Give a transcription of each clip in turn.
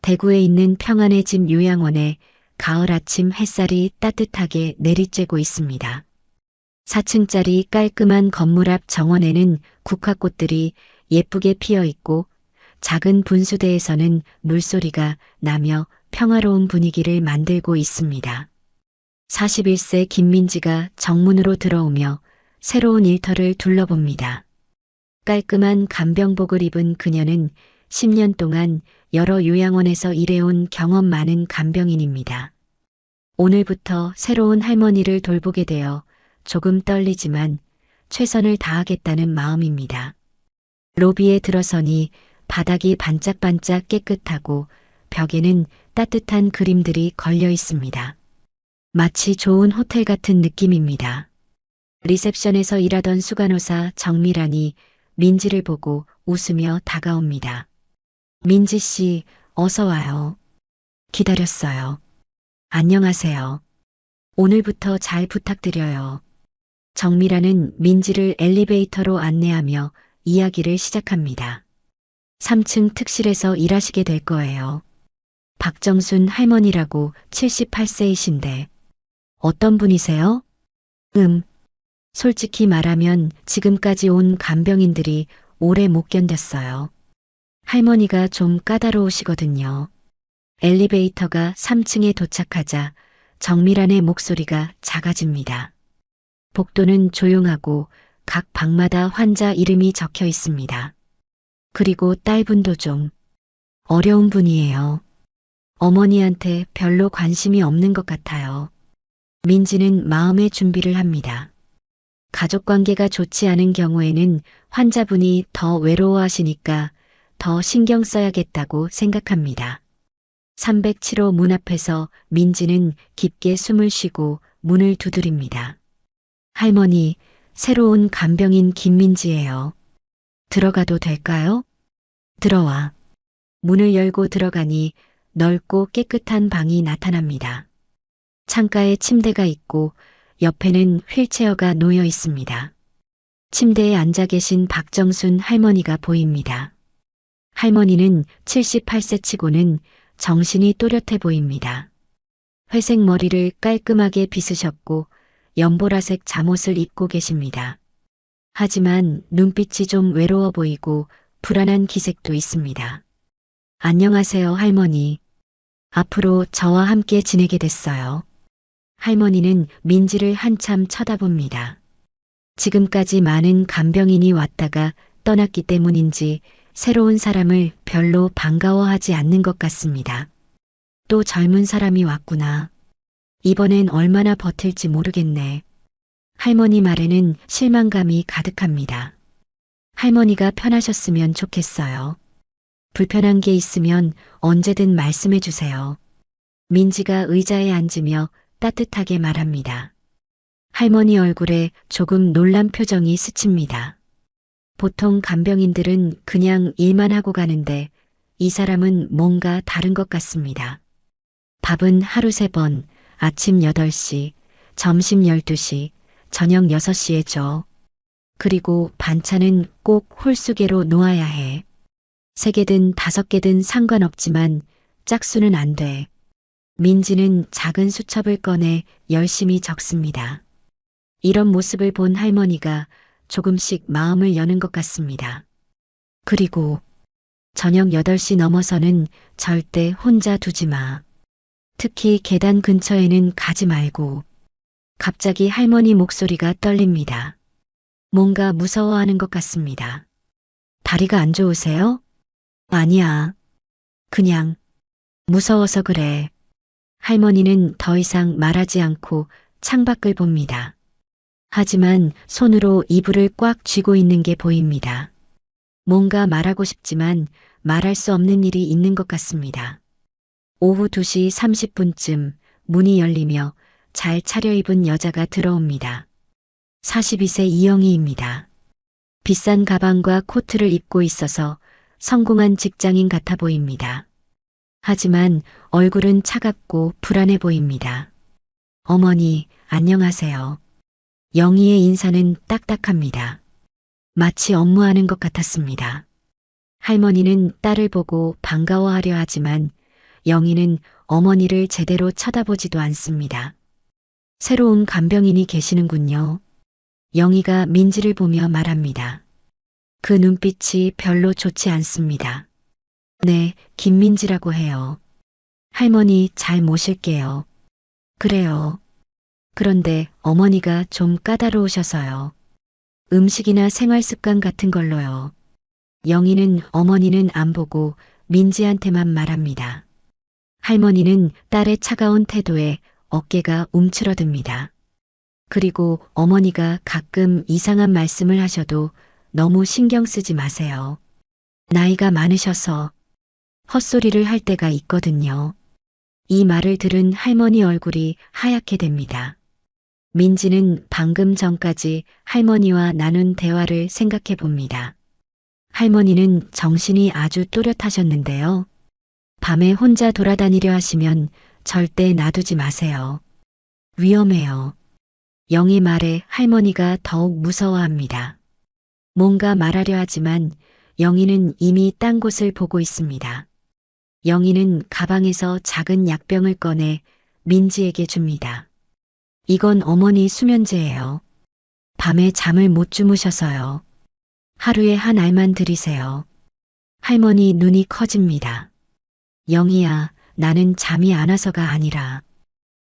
대구에 있는 평안의 집 요양원에 가을 아침 햇살이 따뜻하게 내리쬐고 있습니다. 4층짜리 깔끔한 건물 앞 정원에는 국화꽃들이 예쁘게 피어 있고 작은 분수대에서는 물소리가 나며 평화로운 분위기를 만들고 있습니다. 41세 김민지가 정문으로 들어오며 새로운 일터를 둘러봅니다. 깔끔한 간병복을 입은 그녀는 10년 동안 여러 요양원에서 일해온 경험 많은 간병인입니다. 오늘부터 새로운 할머니를 돌보게 되어 조금 떨리지만 최선을 다하겠다는 마음입니다. 로비에 들어서니 바닥이 반짝반짝 깨끗하고 벽에는 따뜻한 그림들이 걸려 있습니다. 마치 좋은 호텔 같은 느낌입니다. 리셉션에서 일하던 수간호사 정미란이 민지를 보고 웃으며 다가옵니다. 민지 씨, 어서 와요. 기다렸어요. 안녕하세요. 오늘부터 잘 부탁드려요. 정미란은 민지를 엘리베이터로 안내하며 이야기를 시작합니다. 3층 특실에서 일하시게 될 거예요. 박정순 할머니라고 78세이신데 어떤 분이세요? 솔직히 말하면 지금까지 온 간병인들이 오래 못 견뎠어요. 할머니가 좀 까다로우시거든요. 엘리베이터가 3층에 도착하자 정미란의 목소리가 작아집니다. 복도는 조용하고 각 방마다 환자 이름이 적혀 있습니다. 그리고 딸분도 좀 어려운 분이에요. 어머니한테 별로 관심이 없는 것 같아요. 민지는 마음의 준비를 합니다. 가족관계가 좋지 않은 경우에는 환자분이 더 외로워하시니까 더 신경 써야겠다고 생각합니다. 307호 문 앞에서 민지는 깊게 숨을 쉬고 문을 두드립니다. 할머니, 새로운 간병인 김민지예요. 들어가도 될까요? 들어와. 문을 열고 들어가니 넓고 깨끗한 방이 나타납니다. 창가에 침대가 있고 옆에는 휠체어가 놓여 있습니다. 침대에 앉아 계신 박정순 할머니가 보입니다. 할머니는 78세 치고는 정신이 또렷해 보입니다. 회색 머리를 깔끔하게 빗으셨고 연보라색 잠옷을 입고 계십니다. 하지만 눈빛이 좀 외로워 보이고 불안한 기색도 있습니다. 안녕하세요, 할머니. 앞으로 저와 함께 지내게 됐어요. 할머니는 민지를 한참 쳐다봅니다. 지금까지 많은 간병인이 왔다가 떠났기 때문인지 새로운 사람을 별로 반가워하지 않는 것 같습니다. 또 젊은 사람이 왔구나. 이번엔 얼마나 버틸지 모르겠네. 할머니 말에는 실망감이 가득합니다. 할머니가 편하셨으면 좋겠어요. 불편한 게 있으면 언제든 말씀해 주세요. 민지가 의자에 앉으며 따뜻하게 말합니다. 할머니 얼굴에 조금 놀란 표정이 스칩니다. 보통 간병인들은 그냥 일만 하고 가는데 이 사람은 뭔가 다른 것 같습니다. 밥은 하루 3번, 아침 8시, 점심 12시, 저녁 6시에 줘. 그리고 반찬은 꼭 홀수계로 놓아야 해. 3개든 5개든 상관없지만 짝수는 안 돼. 민지는 작은 수첩을 꺼내 열심히 적습니다. 이런 모습을 본 할머니가 조금씩 마음을 여는 것 같습니다. 그리고 저녁 8시 넘어서는 절대 혼자 두지 마. 특히 계단 근처에는 가지 말고. 갑자기 할머니 목소리가 떨립니다. 뭔가 무서워하는 것 같습니다. 다리가 안 좋으세요? 아니야. 그냥 무서워서 그래. 할머니는 더 이상 말하지 않고 창밖을 봅니다. 하지만 손으로 이불을 꽉 쥐고 있는 게 보입니다. 뭔가 말하고 싶지만 말할 수 없는 일이 있는 것 같습니다. 오후 2시 30분쯤 문이 열리며 잘 차려입은 여자가 들어옵니다. 42세 이영희입니다. 비싼 가방과 코트를 입고 있어서 성공한 직장인 같아 보입니다. 하지만 얼굴은 차갑고 불안해 보입니다. 어머니, 안녕하세요. 영희의 인사는 딱딱합니다. 마치 업무하는 것 같았습니다. 할머니는 딸을 보고 반가워하려 하지만 영희는 어머니를 제대로 쳐다보지도 않습니다. 새로운 간병인이 계시는군요. 영희가 민지를 보며 말합니다. 그 눈빛이 별로 좋지 않습니다. 네, 김민지라고 해요. 할머니 잘 모실게요. 그래요. 그런데 어머니가 좀 까다로우셔서요. 음식이나 생활 습관 같은 걸로요. 영희는 어머니는 안 보고 민지한테만 말합니다. 할머니는 딸의 차가운 태도에 어깨가 움츠러듭니다. 그리고 어머니가 가끔 이상한 말씀을 하셔도 너무 신경 쓰지 마세요. 나이가 많으셔서 헛소리를 할 때가 있거든요. 이 말을 들은 할머니 얼굴이 하얗게 됩니다. 민지는 방금 전까지 할머니와 나눈 대화를 생각해 봅니다. 할머니는 정신이 아주 또렷하셨는데요. 밤에 혼자 돌아다니려 하시면 절대 놔두지 마세요. 위험해요. 영희 말에 할머니가 더욱 무서워합니다. 뭔가 말하려 하지만 영희는 이미 딴 곳을 보고 있습니다. 영희는 가방에서 작은 약병을 꺼내 민지에게 줍니다. 이건 어머니 수면제예요. 밤에 잠을 못 주무셔서요. 하루에 한 알만 드리세요. 할머니 눈이 커집니다. 영희야, 나는 잠이 안 와서가 아니라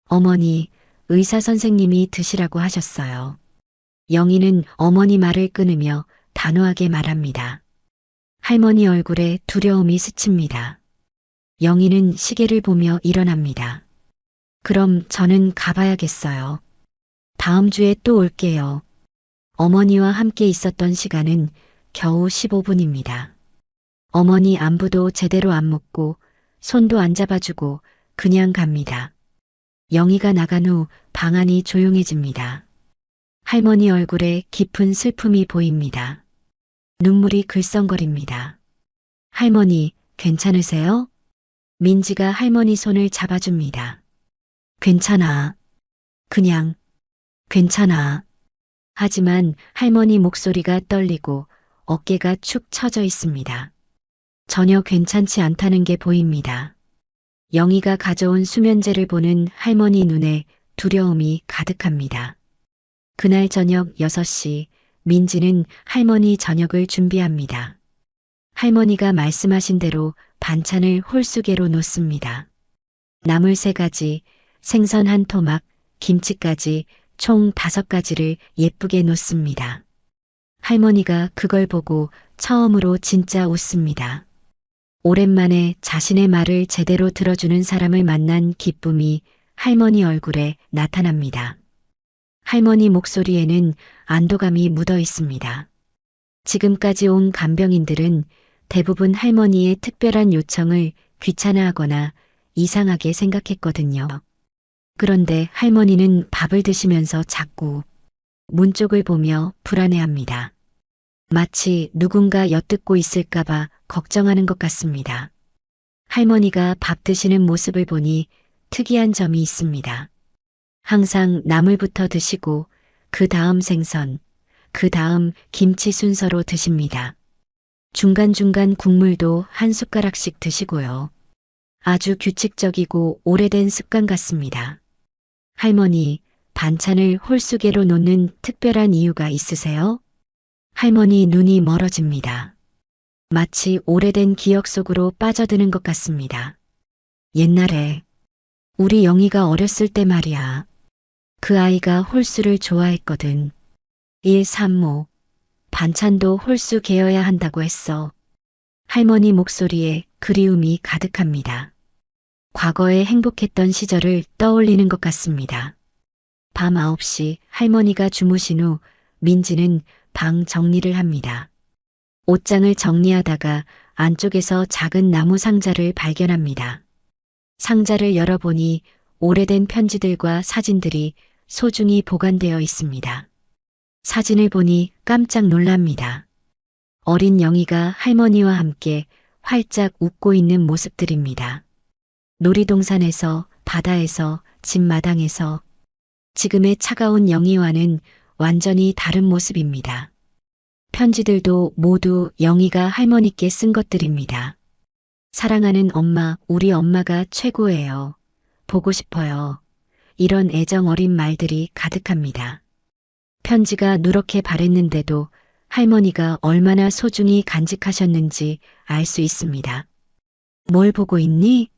어머니, 의사 선생님이 드시라고 하셨어요. 영희는 어머니 말을 끊으며 단호하게 말합니다. 할머니 얼굴에 두려움이 스칩니다. 영희는 시계를 보며 일어납니다. 그럼 저는 가봐야겠어요. 다음 주에 또 올게요. 어머니와 함께 있었던 시간은 겨우 15분입니다. 어머니 안부도 제대로 안 묻고 손도 안 잡아주고 그냥 갑니다. 영희가 나간 후 방 안이 조용해집니다. 할머니 얼굴에 깊은 슬픔이 보입니다. 눈물이 글썽거립니다. 할머니, 괜찮으세요? 민지가 할머니 손을 잡아줍니다. 괜찮아. 그냥, 괜찮아. 하지만 할머니 목소리가 떨리고 어깨가 축 처져 있습니다. 전혀 괜찮지 않다는 게 보입니다. 영희가 가져온 수면제를 보는 할머니 눈에 두려움이 가득합니다. 그날 저녁 6시, 민지는 할머니 저녁을 준비합니다. 할머니가 말씀하신 대로 반찬을 홀수개로 놓습니다. 나물 3가지, 생선 1토막, 김치까지 총 5가지를 예쁘게 놓습니다. 할머니가 그걸 보고 처음으로 진짜 웃습니다. 오랜만에 자신의 말을 제대로 들어주는 사람을 만난 기쁨이 할머니 얼굴에 나타납니다. 할머니 목소리에는 안도감이 묻어 있습니다. 지금까지 온 간병인들은 대부분 할머니의 특별한 요청을 귀찮아하거나 이상하게 생각했거든요. 그런데 할머니는 밥을 드시면서 자꾸 문 쪽을 보며 불안해합니다. 마치 누군가 엿듣고 있을까봐 걱정하는 것 같습니다. 할머니가 밥 드시는 모습을 보니 특이한 점이 있습니다. 항상 나물부터 드시고 그 다음 생선, 그 다음 김치 순서로 드십니다. 중간중간 국물도 한 숟가락씩 드시고요. 아주 규칙적이고 오래된 습관 같습니다. 할머니, 반찬을 홀수개로 놓는 특별한 이유가 있으세요? 할머니 눈이 멀어집니다. 마치 오래된 기억 속으로 빠져드는 것 같습니다. 옛날에 우리 영희가 어렸을 때 말이야. 그 아이가 홀수를 좋아했거든. 산모, 반찬도 홀수 개어야 한다고 했어. 할머니 목소리에 그리움이 가득합니다. 과거에 행복했던 시절을 떠올리는 것 같습니다. 밤 9시 할머니가 주무신 후 민지는 방 정리를 합니다. 옷장을 정리하다가 안쪽에서 작은 나무 상자를 발견합니다. 상자를 열어보니 오래된 편지들과 사진들이 소중히 보관되어 있습니다. 사진을 보니 깜짝 놀랍니다. 어린 영희가 할머니와 함께 활짝 웃고 있는 모습들입니다. 놀이동산에서, 바다에서, 집 마당에서 지금의 차가운 영희와는 완전히 다른 모습입니다. 편지들도 모두 영희가 할머니께 쓴 것들입니다. 사랑하는 엄마, 우리 엄마가 최고예요. 보고 싶어요. 이런 애정 어린 말들이 가득합니다. 편지가 누렇게 바랬는데도 할머니가 얼마나 소중히 간직하셨는지 알 수 있습니다. 뭘 보고 있니?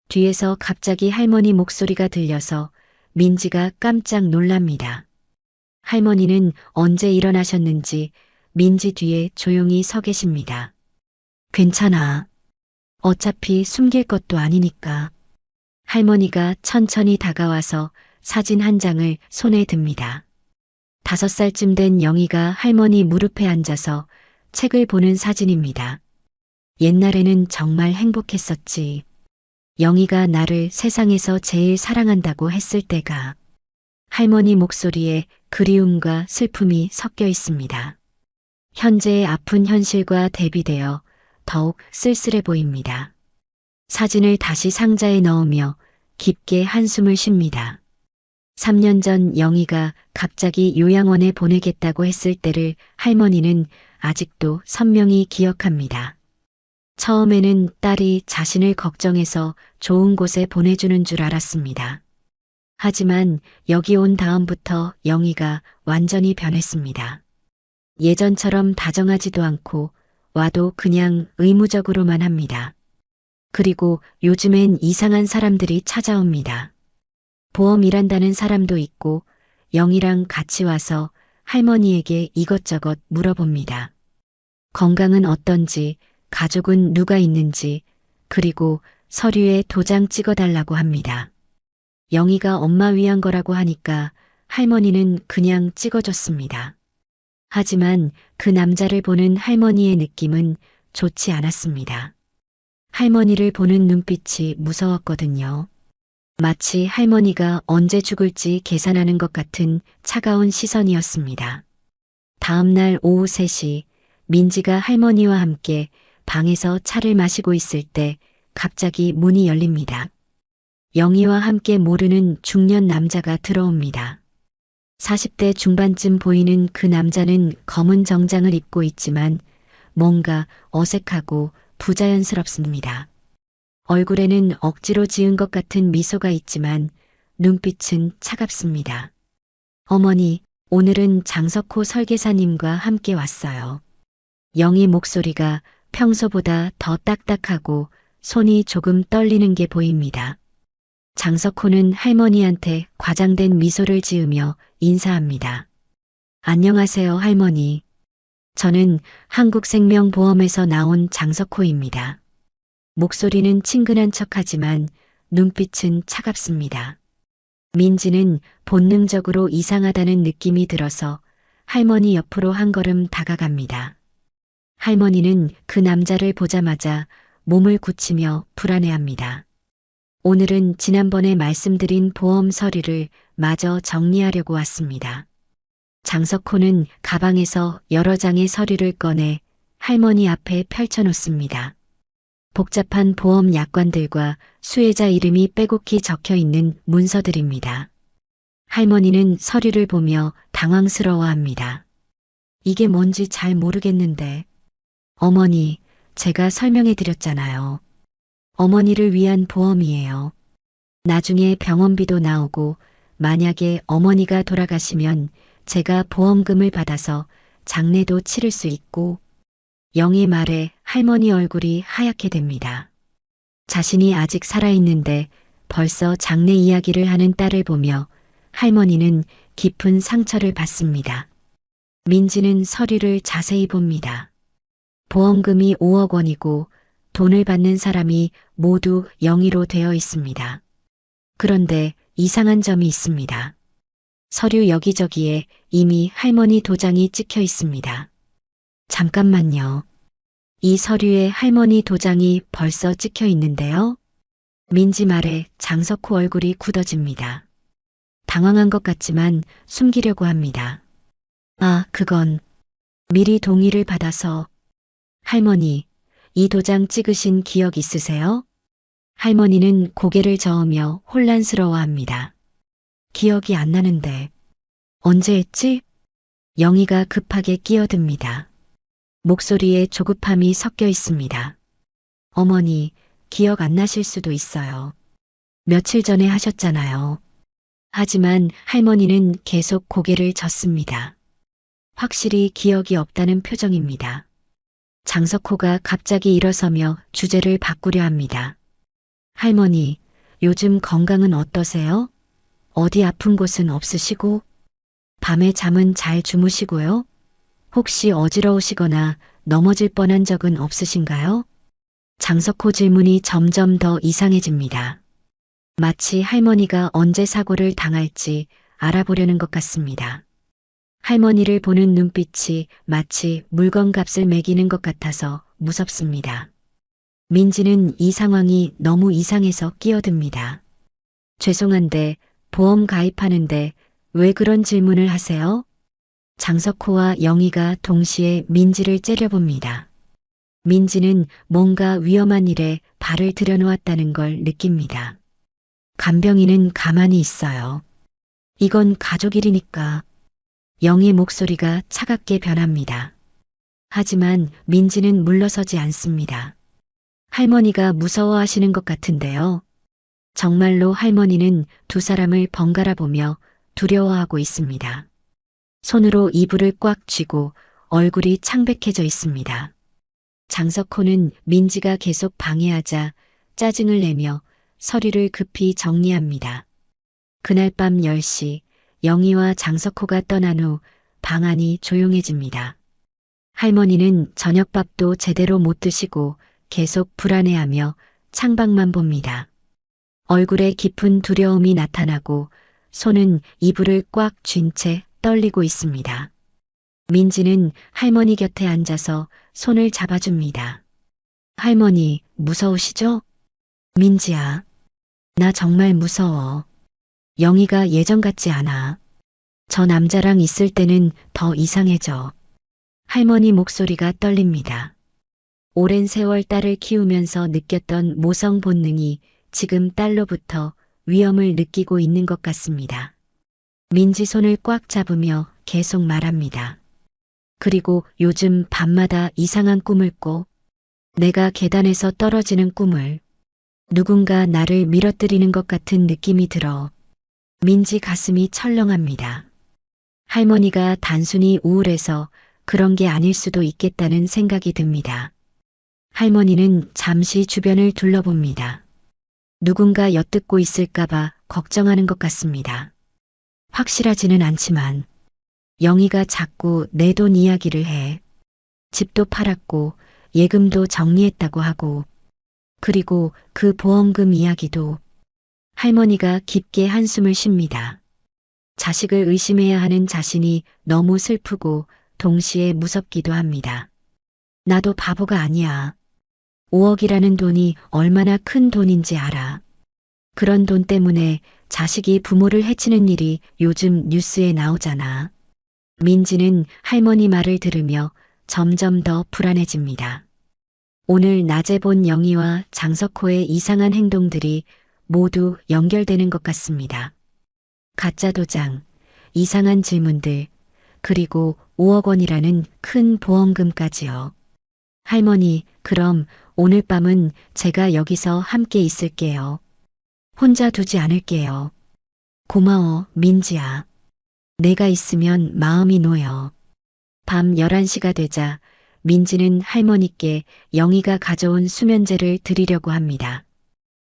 뒤에서 갑자기 할머니 목소리가 들려서 민지가 깜짝 놀랍니다. 할머니는 언제 일어나셨는지 민지 뒤에 조용히 서 계십니다. 괜찮아. 어차피 숨길 것도 아니니까. 할머니가 천천히 다가와서 사진 한 장을 손에 듭니다. 5살쯤 된 영희가 할머니 무릎에 앉아서 책을 보는 사진입니다. 옛날에는 정말 행복했었지. 영희가 나를 세상에서 제일 사랑한다고 했을 때가. 할머니 목소리에 그리움과 슬픔이 섞여 있습니다. 현재의 아픈 현실과 대비되어 더욱 쓸쓸해 보입니다. 사진을 다시 상자에 넣으며 깊게 한숨을 쉽니다. 3년 전 영희가 갑자기 요양원에 보내겠다고 했을 때를 할머니는 아직도 선명히 기억합니다. 처음에는 딸이 자신을 걱정해서 좋은 곳에 보내주는 줄 알았습니다. 하지만 여기 온 다음부터 영희가 완전히 변했습니다. 예전처럼 다정하지도 않고 와도 그냥 의무적으로만 합니다. 그리고 요즘엔 이상한 사람들이 찾아옵니다. 보험 일한다는 사람도 있고 영희랑 같이 와서 할머니에게 이것저것 물어봅니다. 건강은 어떤지, 가족은 누가 있는지, 그리고 서류에 도장 찍어달라고 합니다. 영희가 엄마 위한 거라고 하니까 할머니는 그냥 찍어줬습니다. 하지만 그 남자를 보는 할머니의 느낌은 좋지 않았습니다. 할머니를 보는 눈빛이 무서웠거든요. 마치 할머니가 언제 죽을지 계산하는 것 같은 차가운 시선이었습니다. 다음 날 오후 3시 민지가 할머니와 함께 방에서 차를 마시고 있을 때 갑자기 문이 열립니다. 영희와 함께 모르는 중년 남자가 들어옵니다. 40대 중반쯤 보이는 그 남자는 검은 정장을 입고 있지만 뭔가 어색하고 부자연스럽습니다. 얼굴에는 억지로 지은 것 같은 미소가 있지만 눈빛은 차갑습니다. 어머니, 오늘은 장석호 설계사님과 함께 왔어요. 영희 목소리가 평소보다 더 딱딱하고 손이 조금 떨리는 게 보입니다. 장석호는 할머니한테 과장된 미소를 지으며 인사합니다. 안녕하세요, 할머니. 저는 한국생명보험에서 나온 장석호입니다. 목소리는 친근한 척하지만 눈빛은 차갑습니다. 민지는 본능적으로 이상하다는 느낌이 들어서 할머니 옆으로 한 걸음 다가갑니다. 할머니는 그 남자를 보자마자 몸을 굳히며 불안해합니다. 오늘은 지난번에 말씀드린 보험 서류를 마저 정리하려고 왔습니다. 장석호는 가방에서 여러 장의 서류를 꺼내 할머니 앞에 펼쳐놓습니다. 복잡한 보험 약관들과 수혜자 이름이 빼곡히 적혀 있는 문서들입니다. 할머니는 서류를 보며 당황스러워합니다. 이게 뭔지 잘 모르겠는데. 어머니, 제가 설명해 드렸잖아요. 어머니를 위한 보험이에요. 나중에 병원비도 나오고 만약에 어머니가 돌아가시면 제가 보험금을 받아서 장례도 치를 수 있고. 영희 말에 할머니 얼굴이 하얗게 됩니다. 자신이 아직 살아있는데 벌써 장례 이야기를 하는 딸을 보며 할머니는 깊은 상처를 받습니다. 민지는 서류를 자세히 봅니다. 보험금이 5억 원이고 돈을 받는 사람이 모두 영희로 되어 있습니다. 그런데 이상한 점이 있습니다. 서류 여기저기에 이미 할머니 도장이 찍혀 있습니다. 잠깐만요. 이 서류에 할머니 도장이 벌써 찍혀 있는데요. 민지 말에 장석호 얼굴이 굳어집니다. 당황한 것 같지만 숨기려고 합니다. 아, 그건 미리 동의를 받아서. 할머니, 이 도장 찍으신 기억 있으세요? 할머니는 고개를 저으며 혼란스러워합니다. 기억이 안 나는데. 언제 했지? 영희가 급하게 끼어듭니다. 목소리에 조급함이 섞여 있습니다. 어머니, 기억 안 나실 수도 있어요. 며칠 전에 하셨잖아요. 하지만 할머니는 계속 고개를 젓습니다. 확실히 기억이 없다는 표정입니다. 장석호가 갑자기 일어서며 주제를 바꾸려 합니다. 할머니, 요즘 건강은 어떠세요? 어디 아픈 곳은 없으시고? 밤에 잠은 잘 주무시고요? 혹시 어지러우시거나 넘어질 뻔한 적은 없으신가요? 장석호 질문이 점점 더 이상해집니다. 마치 할머니가 언제 사고를 당할지 알아보려는 것 같습니다. 할머니를 보는 눈빛이 마치 물건값을 매기는 것 같아서 무섭습니다. 민지는 이 상황이 너무 이상해서 끼어듭니다. 죄송한데 보험 가입하는데 왜 그런 질문을 하세요? 장석호와 영희가 동시에 민지를 째려봅니다. 민지는 뭔가 위험한 일에 발을 들여놓았다는 걸 느낍니다. 간병인은 가만히 있어요. 이건 가족 일이니까. 영희의 목소리가 차갑게 변합니다. 하지만 민지는 물러서지 않습니다. 할머니가 무서워하시는 것 같은데요. 정말로 할머니는 두 사람을 번갈아 보며 두려워하고 있습니다. 손으로 이불을 꽉 쥐고 얼굴이 창백해져 있습니다. 장석호는 민지가 계속 방해하자 짜증을 내며 서류를 급히 정리합니다. 그날 밤 10시 영희와 장석호가 떠난 후 방 안이 조용해집니다. 할머니는 저녁밥도 제대로 못 드시고 계속 불안해하며 창밖만 봅니다. 얼굴에 깊은 두려움이 나타나고 손은 이불을 꽉 쥔 채 떨리고 있습니다. 민지는 할머니 곁에 앉아서 손을 잡아줍니다. 할머니, 무서우시죠? 민지야, 나 정말 무서워. 영희가 예전 같지 않아. 저 남자랑 있을 때는 더 이상해져. 할머니 목소리가 떨립니다. 오랜 세월 딸을 키우면서 느꼈던 모성 본능이 지금 딸로부터 위험을 느끼고 있는 것 같습니다. 민지 손을 꽉 잡으며 계속 말합니다. 그리고 요즘 밤마다 이상한 꿈을 꿔. 내가 계단에서 떨어지는 꿈을. 누군가 나를 밀어뜨리는 것 같은 느낌이 들어. 민지 가슴이 철렁합니다. 할머니가 단순히 우울해서 그런 게 아닐 수도 있겠다는 생각이 듭니다. 할머니는 잠시 주변을 둘러봅니다. 누군가 엿듣고 있을까봐 걱정하는 것 같습니다. 확실하지는 않지만 영희가 자꾸 내 돈 이야기를 해. 집도 팔았고 예금도 정리했다고 하고 그리고 그 보험금 이야기도. 할머니가 깊게 한숨을 쉽니다. 자식을 의심해야 하는 자신이 너무 슬프고 동시에 무섭기도 합니다. 나도 바보가 아니야. 5억이라는 돈이 얼마나 큰 돈인지 알아. 그런 돈 때문에 자식이 부모를 해치는 일이 요즘 뉴스에 나오잖아. 민지는 할머니 말을 들으며 점점 더 불안해집니다. 오늘 낮에 본 영희와 장석호의 이상한 행동들이 모두 연결되는 것 같습니다. 가짜 도장, 이상한 질문들, 그리고 5억 원이라는 큰 보험금까지요. 할머니, 그럼 오늘 밤은 제가 여기서 함께 있을게요. 혼자 두지 않을게요. 고마워, 민지야. 내가 있으면 마음이 놓여. 밤 11시가 되자 민지는 할머니께 영희가 가져온 수면제를 드리려고 합니다.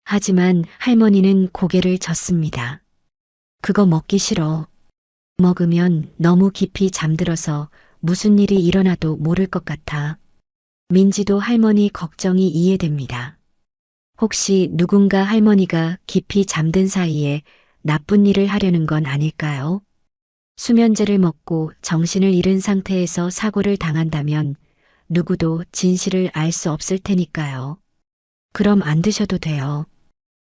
하지만 할머니는 고개를 젓습니다. 그거 먹기 싫어. 먹으면 너무 깊이 잠들어서 무슨 일이 일어나도 모를 것 같아. 민지도 할머니 걱정이 이해됩니다. 혹시 누군가 할머니가 깊이 잠든 사이에 나쁜 일을 하려는 건 아닐까요? 수면제를 먹고 정신을 잃은 상태에서 사고를 당한다면 누구도 진실을 알 수 없을 테니까요. 그럼 안 드셔도 돼요.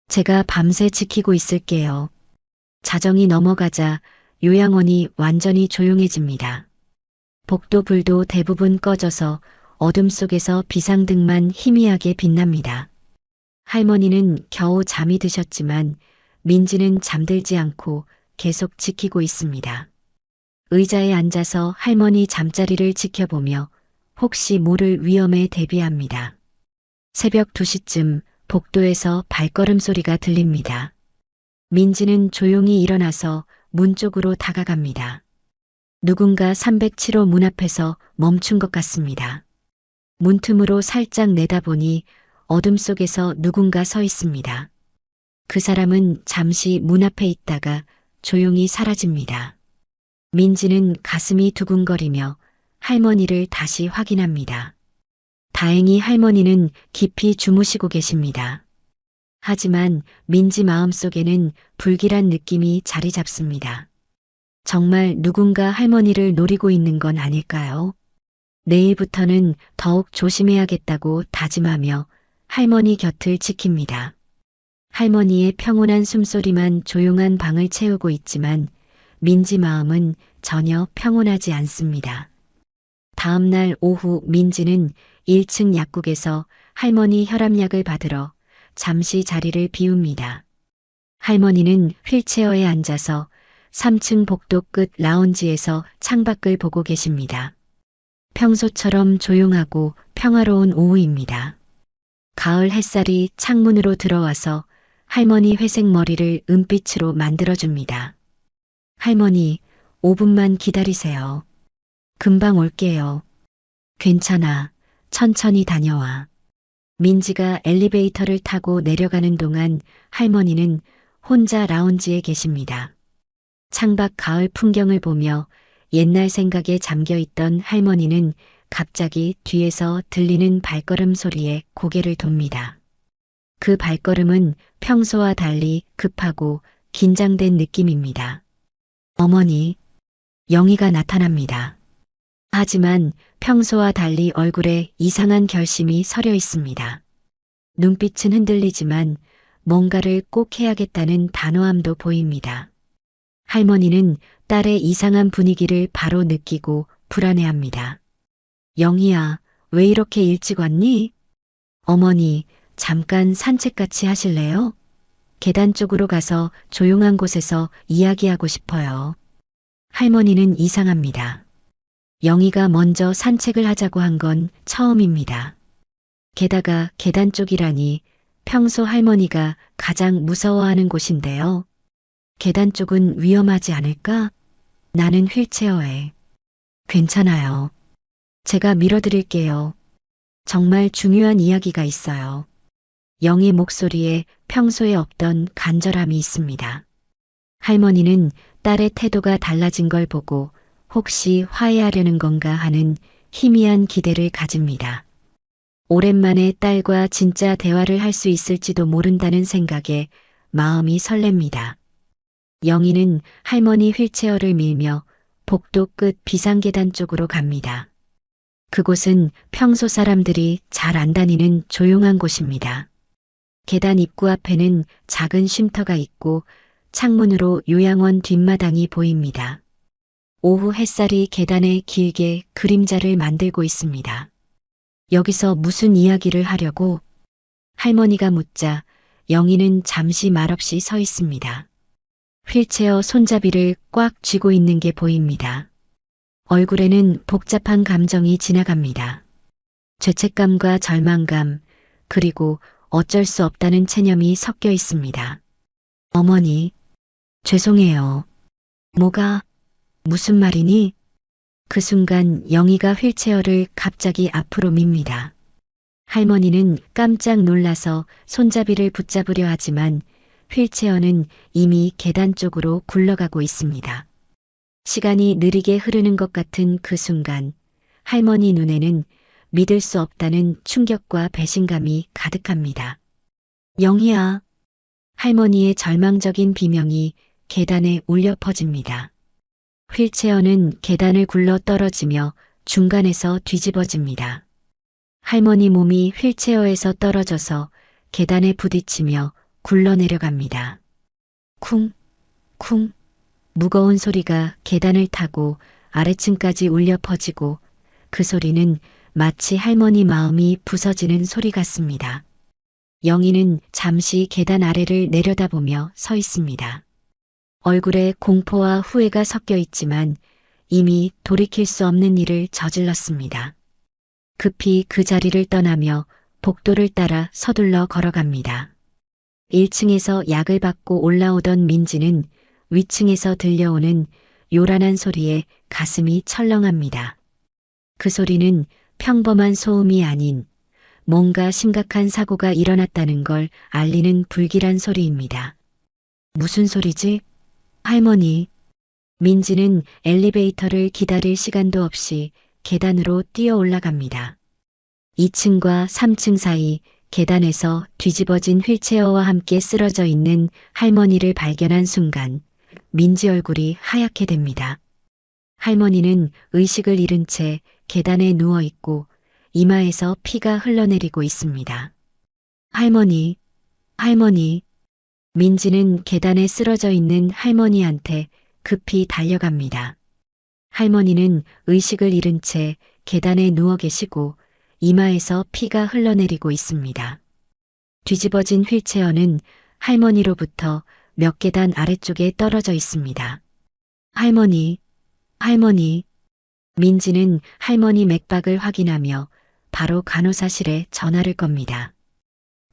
제가 밤새 지키고 있을게요. 자정이 넘어가자 요양원이 완전히 조용해집니다. 복도 불도 대부분 꺼져서 어둠 속에서 비상등만 희미하게 빛납니다. 할머니는 겨우 잠이 드셨지만 민지는 잠들지 않고 계속 지키고 있습니다. 의자에 앉아서 할머니 잠자리를 지켜보며 혹시 모를 위험에 대비합니다. 새벽 2시쯤 복도에서 발걸음 소리가 들립니다. 민지는 조용히 일어나서 문 쪽으로 다가갑니다. 누군가 307호 문 앞에서 멈춘 것 같습니다. 문틈으로 살짝 내다보니 어둠 속에서 누군가 서 있습니다. 그 사람은 잠시 문 앞에 있다가 조용히 사라집니다. 민지는 가슴이 두근거리며 할머니를 다시 확인합니다. 다행히 할머니는 깊이 주무시고 계십니다. 하지만 민지 마음속에는 불길한 느낌이 자리 잡습니다. 정말 누군가 할머니를 노리고 있는 건 아닐까요? 내일부터는 더욱 조심해야겠다고 다짐하며 할머니 곁을 지킵니다. 할머니의 평온한 숨소리만 조용한 방을 채우고 있지만 민지 마음은 전혀 평온하지 않습니다. 다음 날 오후 민지는 1층 약국에서 할머니 혈압약을 받으러 잠시 자리를 비웁니다. 할머니는 휠체어에 앉아서 3층 복도 끝 라운지에서 창밖을 보고 계십니다. 평소처럼 조용하고 평화로운 오후입니다. 가을 햇살이 창문으로 들어와서 할머니 회색 머리를 은빛으로 만들어줍니다. 할머니, 5분만 기다리세요. 금방 올게요. 괜찮아. 천천히 다녀와. 민지가 엘리베이터를 타고 내려가는 동안 할머니는 혼자 라운지에 계십니다. 창밖 가을 풍경을 보며 옛날 생각에 잠겨있던 할머니는 갑자기 뒤에서 들리는 발걸음 소리에 고개를 돕니다. 그 발걸음은 평소와 달리 급하고 긴장된 느낌입니다. 어머니, 영희가 나타납니다. 하지만 평소와 달리 얼굴에 이상한 결심이 서려 있습니다. 눈빛은 흔들리지만 뭔가를 꼭 해야겠다는 단호함도 보입니다. 할머니는 딸의 이상한 분위기를 바로 느끼고 불안해합니다. 영희야, 왜 이렇게 일찍 왔니? 어머니, 잠깐 산책같이 하실래요? 계단 쪽으로 가서 조용한 곳에서 이야기하고 싶어요. 할머니는 이상합니다. 영희가 먼저 산책을 하자고 한 건 처음입니다. 게다가 계단 쪽이라니 평소 할머니가 가장 무서워하는 곳인데요. 계단 쪽은 위험하지 않을까? 나는 휠체어에. 괜찮아요. 제가 밀어드릴게요. 정말 중요한 이야기가 있어요. 영희 목소리에 평소에 없던 간절함이 있습니다. 할머니는 딸의 태도가 달라진 걸 보고 혹시 화해하려는 건가 하는 희미한 기대를 가집니다. 오랜만에 딸과 진짜 대화를 할 수 있을지도 모른다는 생각에 마음이 설렙니다. 영희는 할머니 휠체어를 밀며 복도 끝 비상계단 쪽으로 갑니다. 그곳은 평소 사람들이 잘 안 다니는 조용한 곳입니다. 계단 입구 앞에는 작은 쉼터가 있고 창문으로 요양원 뒷마당이 보입니다. 오후 햇살이 계단에 길게 그림자를 만들고 있습니다. 여기서 무슨 이야기를 하려고? 할머니가 묻자 영희는 잠시 말없이 서 있습니다. 휠체어 손잡이를 꽉 쥐고 있는 게 보입니다. 얼굴에는 복잡한 감정이 지나갑니다. 죄책감과 절망감, 그리고 어쩔 수 없다는 체념이 섞여 있습니다. 어머니, 죄송해요. 뭐가, 무슨 말이니? 그 순간 영희가 휠체어를 갑자기 앞으로 밉니다. 할머니는 깜짝 놀라서 손잡이를 붙잡으려 하지만 휠체어는 이미 계단 쪽으로 굴러가고 있습니다. 시간이 느리게 흐르는 것 같은 그 순간 할머니 눈에는 믿을 수 없다는 충격과 배신감이 가득합니다. 영희야. 할머니의 절망적인 비명이 계단에 울려 퍼집니다. 휠체어는 계단을 굴러 떨어지며 중간에서 뒤집어집니다. 할머니 몸이 휠체어에서 떨어져서 계단에 부딪히며 굴러내려갑니다. 쿵, 쿵. 무거운 소리가 계단을 타고 아래층까지 울려 퍼지고 그 소리는 마치 할머니 마음이 부서지는 소리 같습니다. 영희는 잠시 계단 아래를 내려다보며 서 있습니다. 얼굴에 공포와 후회가 섞여 있지만 이미 돌이킬 수 없는 일을 저질렀습니다. 급히 그 자리를 떠나며 복도를 따라 서둘러 걸어갑니다. 1층에서 약을 받고 올라오던 민지는 위층에서 들려오는 요란한 소리에 가슴이 철렁합니다. 그 소리는 평범한 소음이 아닌 뭔가 심각한 사고가 일어났다는 걸 알리는 불길한 소리입니다. 무슨 소리지? 할머니. 민지는 엘리베이터를 기다릴 시간도 없이 계단으로 뛰어 올라갑니다. 2층과 3층 사이 계단에서 뒤집어진 휠체어와 함께 쓰러져 있는 할머니를 발견한 순간 민지 얼굴이 하얗게 됩니다. 할머니는 의식을 잃은 채 계단에 누워 있고 이마에서 피가 흘러내리고 있습니다. 할머니, 할머니. 민지는 계단에 쓰러져 있는 할머니한테 급히 달려갑니다. 할머니는 의식을 잃은 채 계단에 누워 계시고 이마에서 피가 흘러내리고 있습니다. 뒤집어진 휠체어는 할머니로부터 몇 계단 아래쪽에 떨어져 있습니다. 할머니, 할머니. 민지는 할머니 맥박을 확인하며 바로 간호사실에 전화를 겁니다.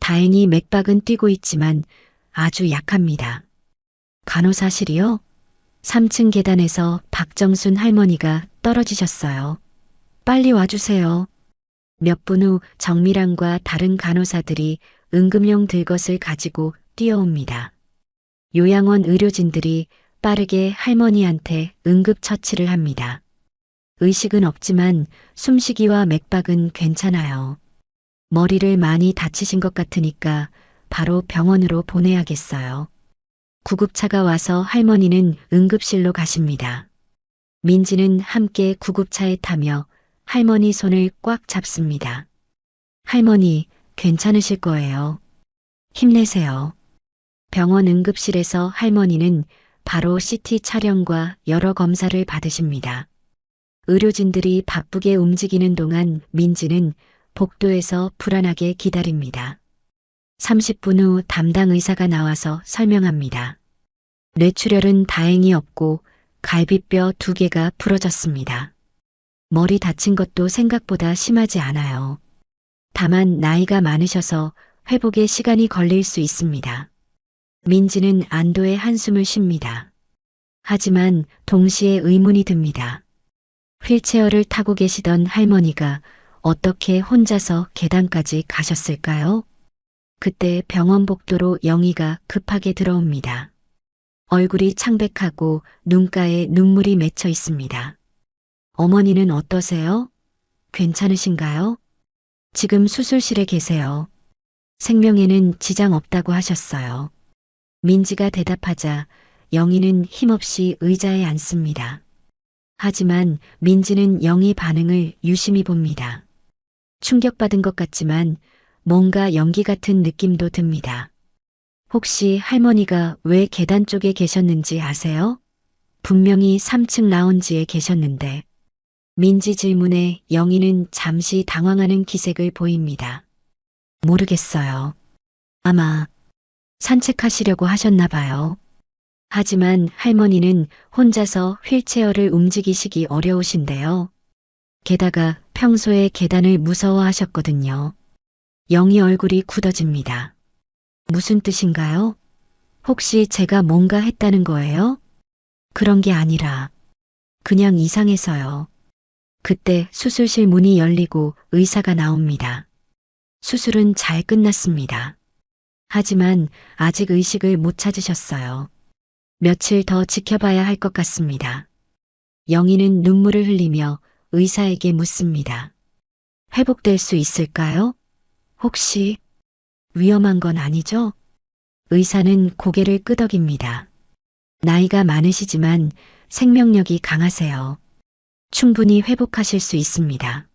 다행히 맥박은 뛰고 있지만 아주 약합니다. 간호사실이요? 3층 계단에서 박정순 할머니가 떨어지셨어요. 빨리 와주세요. 몇 분 후 정밀환과 다른 간호사들이 응급용 들것을 가지고 뛰어옵니다. 요양원 의료진들이 빠르게 할머니한테 응급처치를 합니다. 의식은 없지만 숨쉬기와 맥박은 괜찮아요. 머리를 많이 다치신 것 같으니까 바로 병원으로 보내야겠어요. 구급차가 와서 할머니는 응급실로 가십니다. 민지는 함께 구급차에 타며 할머니 손을 꽉 잡습니다. 할머니, 괜찮으실 거예요. 힘내세요. 병원 응급실에서 할머니는 바로 CT 촬영과 여러 검사를 받으십니다. 의료진들이 바쁘게 움직이는 동안 민지는 복도에서 불안하게 기다립니다. 30분 후 담당 의사가 나와서 설명합니다. 뇌출혈은 다행히 없고 갈비뼈 2개가 부러졌습니다. 머리 다친 것도 생각보다 심하지 않아요. 다만 나이가 많으셔서 회복에 시간이 걸릴 수 있습니다. 민지는 안도의 한숨을 쉽니다. 하지만 동시에 의문이 듭니다. 휠체어를 타고 계시던 할머니가 어떻게 혼자서 계단까지 가셨을까요? 그때 병원 복도로 영희가 급하게 들어옵니다. 얼굴이 창백하고 눈가에 눈물이 맺혀 있습니다. 어머니는 어떠세요? 괜찮으신가요? 지금 수술실에 계세요. 생명에는 지장 없다고 하셨어요. 민지가 대답하자 영희는 힘없이 의자에 앉습니다. 하지만 민지는 영희 반응을 유심히 봅니다. 충격받은 것 같지만 뭔가 연기 같은 느낌도 듭니다. 혹시 할머니가 왜 계단 쪽에 계셨는지 아세요? 분명히 3층 라운지에 계셨는데. 민지 질문에 영희는 잠시 당황하는 기색을 보입니다. 모르겠어요. 아마 산책하시려고 하셨나 봐요. 하지만 할머니는 혼자서 휠체어를 움직이시기 어려우신데요. 게다가 평소에 계단을 무서워하셨거든요. 영희 얼굴이 굳어집니다. 무슨 뜻인가요? 혹시 제가 뭔가 했다는 거예요? 그런 게 아니라 그냥 이상해서요. 그때 수술실 문이 열리고 의사가 나옵니다. 수술은 잘 끝났습니다. 하지만 아직 의식을 못 찾으셨어요. 며칠 더 지켜봐야 할 것 같습니다. 영희는 눈물을 흘리며 의사에게 묻습니다. 회복될 수 있을까요? 혹시 위험한 건 아니죠? 의사는 고개를 끄덕입니다. 나이가 많으시지만 생명력이 강하세요. 충분히 회복하실 수 있습니다.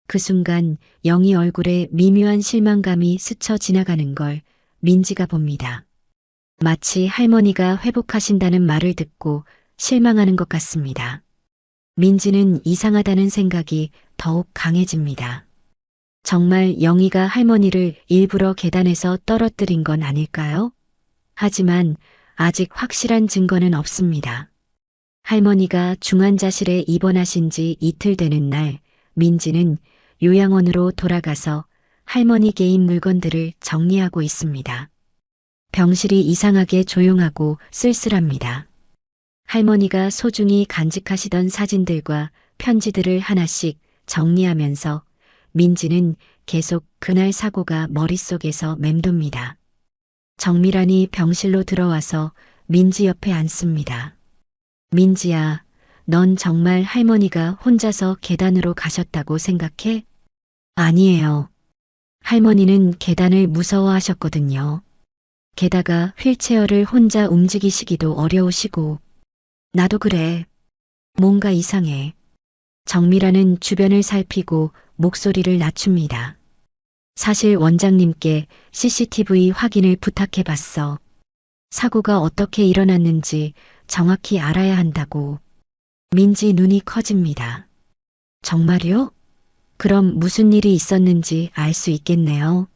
그 순간 영희 얼굴에 미묘한 실망감이 스쳐 지나가는 걸 민지가 봅니다. 마치 할머니가 회복하신다는 말을 듣고 실망하는 것 같습니다. 민지는 이상하다는 생각이 더욱 강해집니다. 정말 영희가 할머니를 일부러 계단에서 떨어뜨린 건 아닐까요? 하지만 아직 확실한 증거는 없습니다. 할머니가 중환자실에 입원하신 지 이틀 되는 날 민지는 요양원으로 돌아가서 할머니 개인 물건들을 정리하고 있습니다. 병실이 이상하게 조용하고 쓸쓸합니다. 할머니가 소중히 간직하시던 사진들과 편지들을 하나씩 정리하면서 민지는 계속 그날 사고가 머릿속에서 맴돕니다. 정미란이 병실로 들어와서 민지 옆에 앉습니다. 민지야, 넌 정말 할머니가 혼자서 계단으로 가셨다고 생각해? 아니에요. 할머니는 계단을 무서워하셨거든요. 게다가 휠체어를 혼자 움직이시기도 어려우시고. 나도 그래. 뭔가 이상해. 정미라는 주변을 살피고 목소리를 낮춥니다. 사실 원장님께 CCTV 확인을 부탁해봤어. 사고가 어떻게 일어났는지 정확히 알아야 한다고. 민지 눈이 커집니다. 정말요? 그럼 무슨 일이 있었는지 알 수 있겠네요.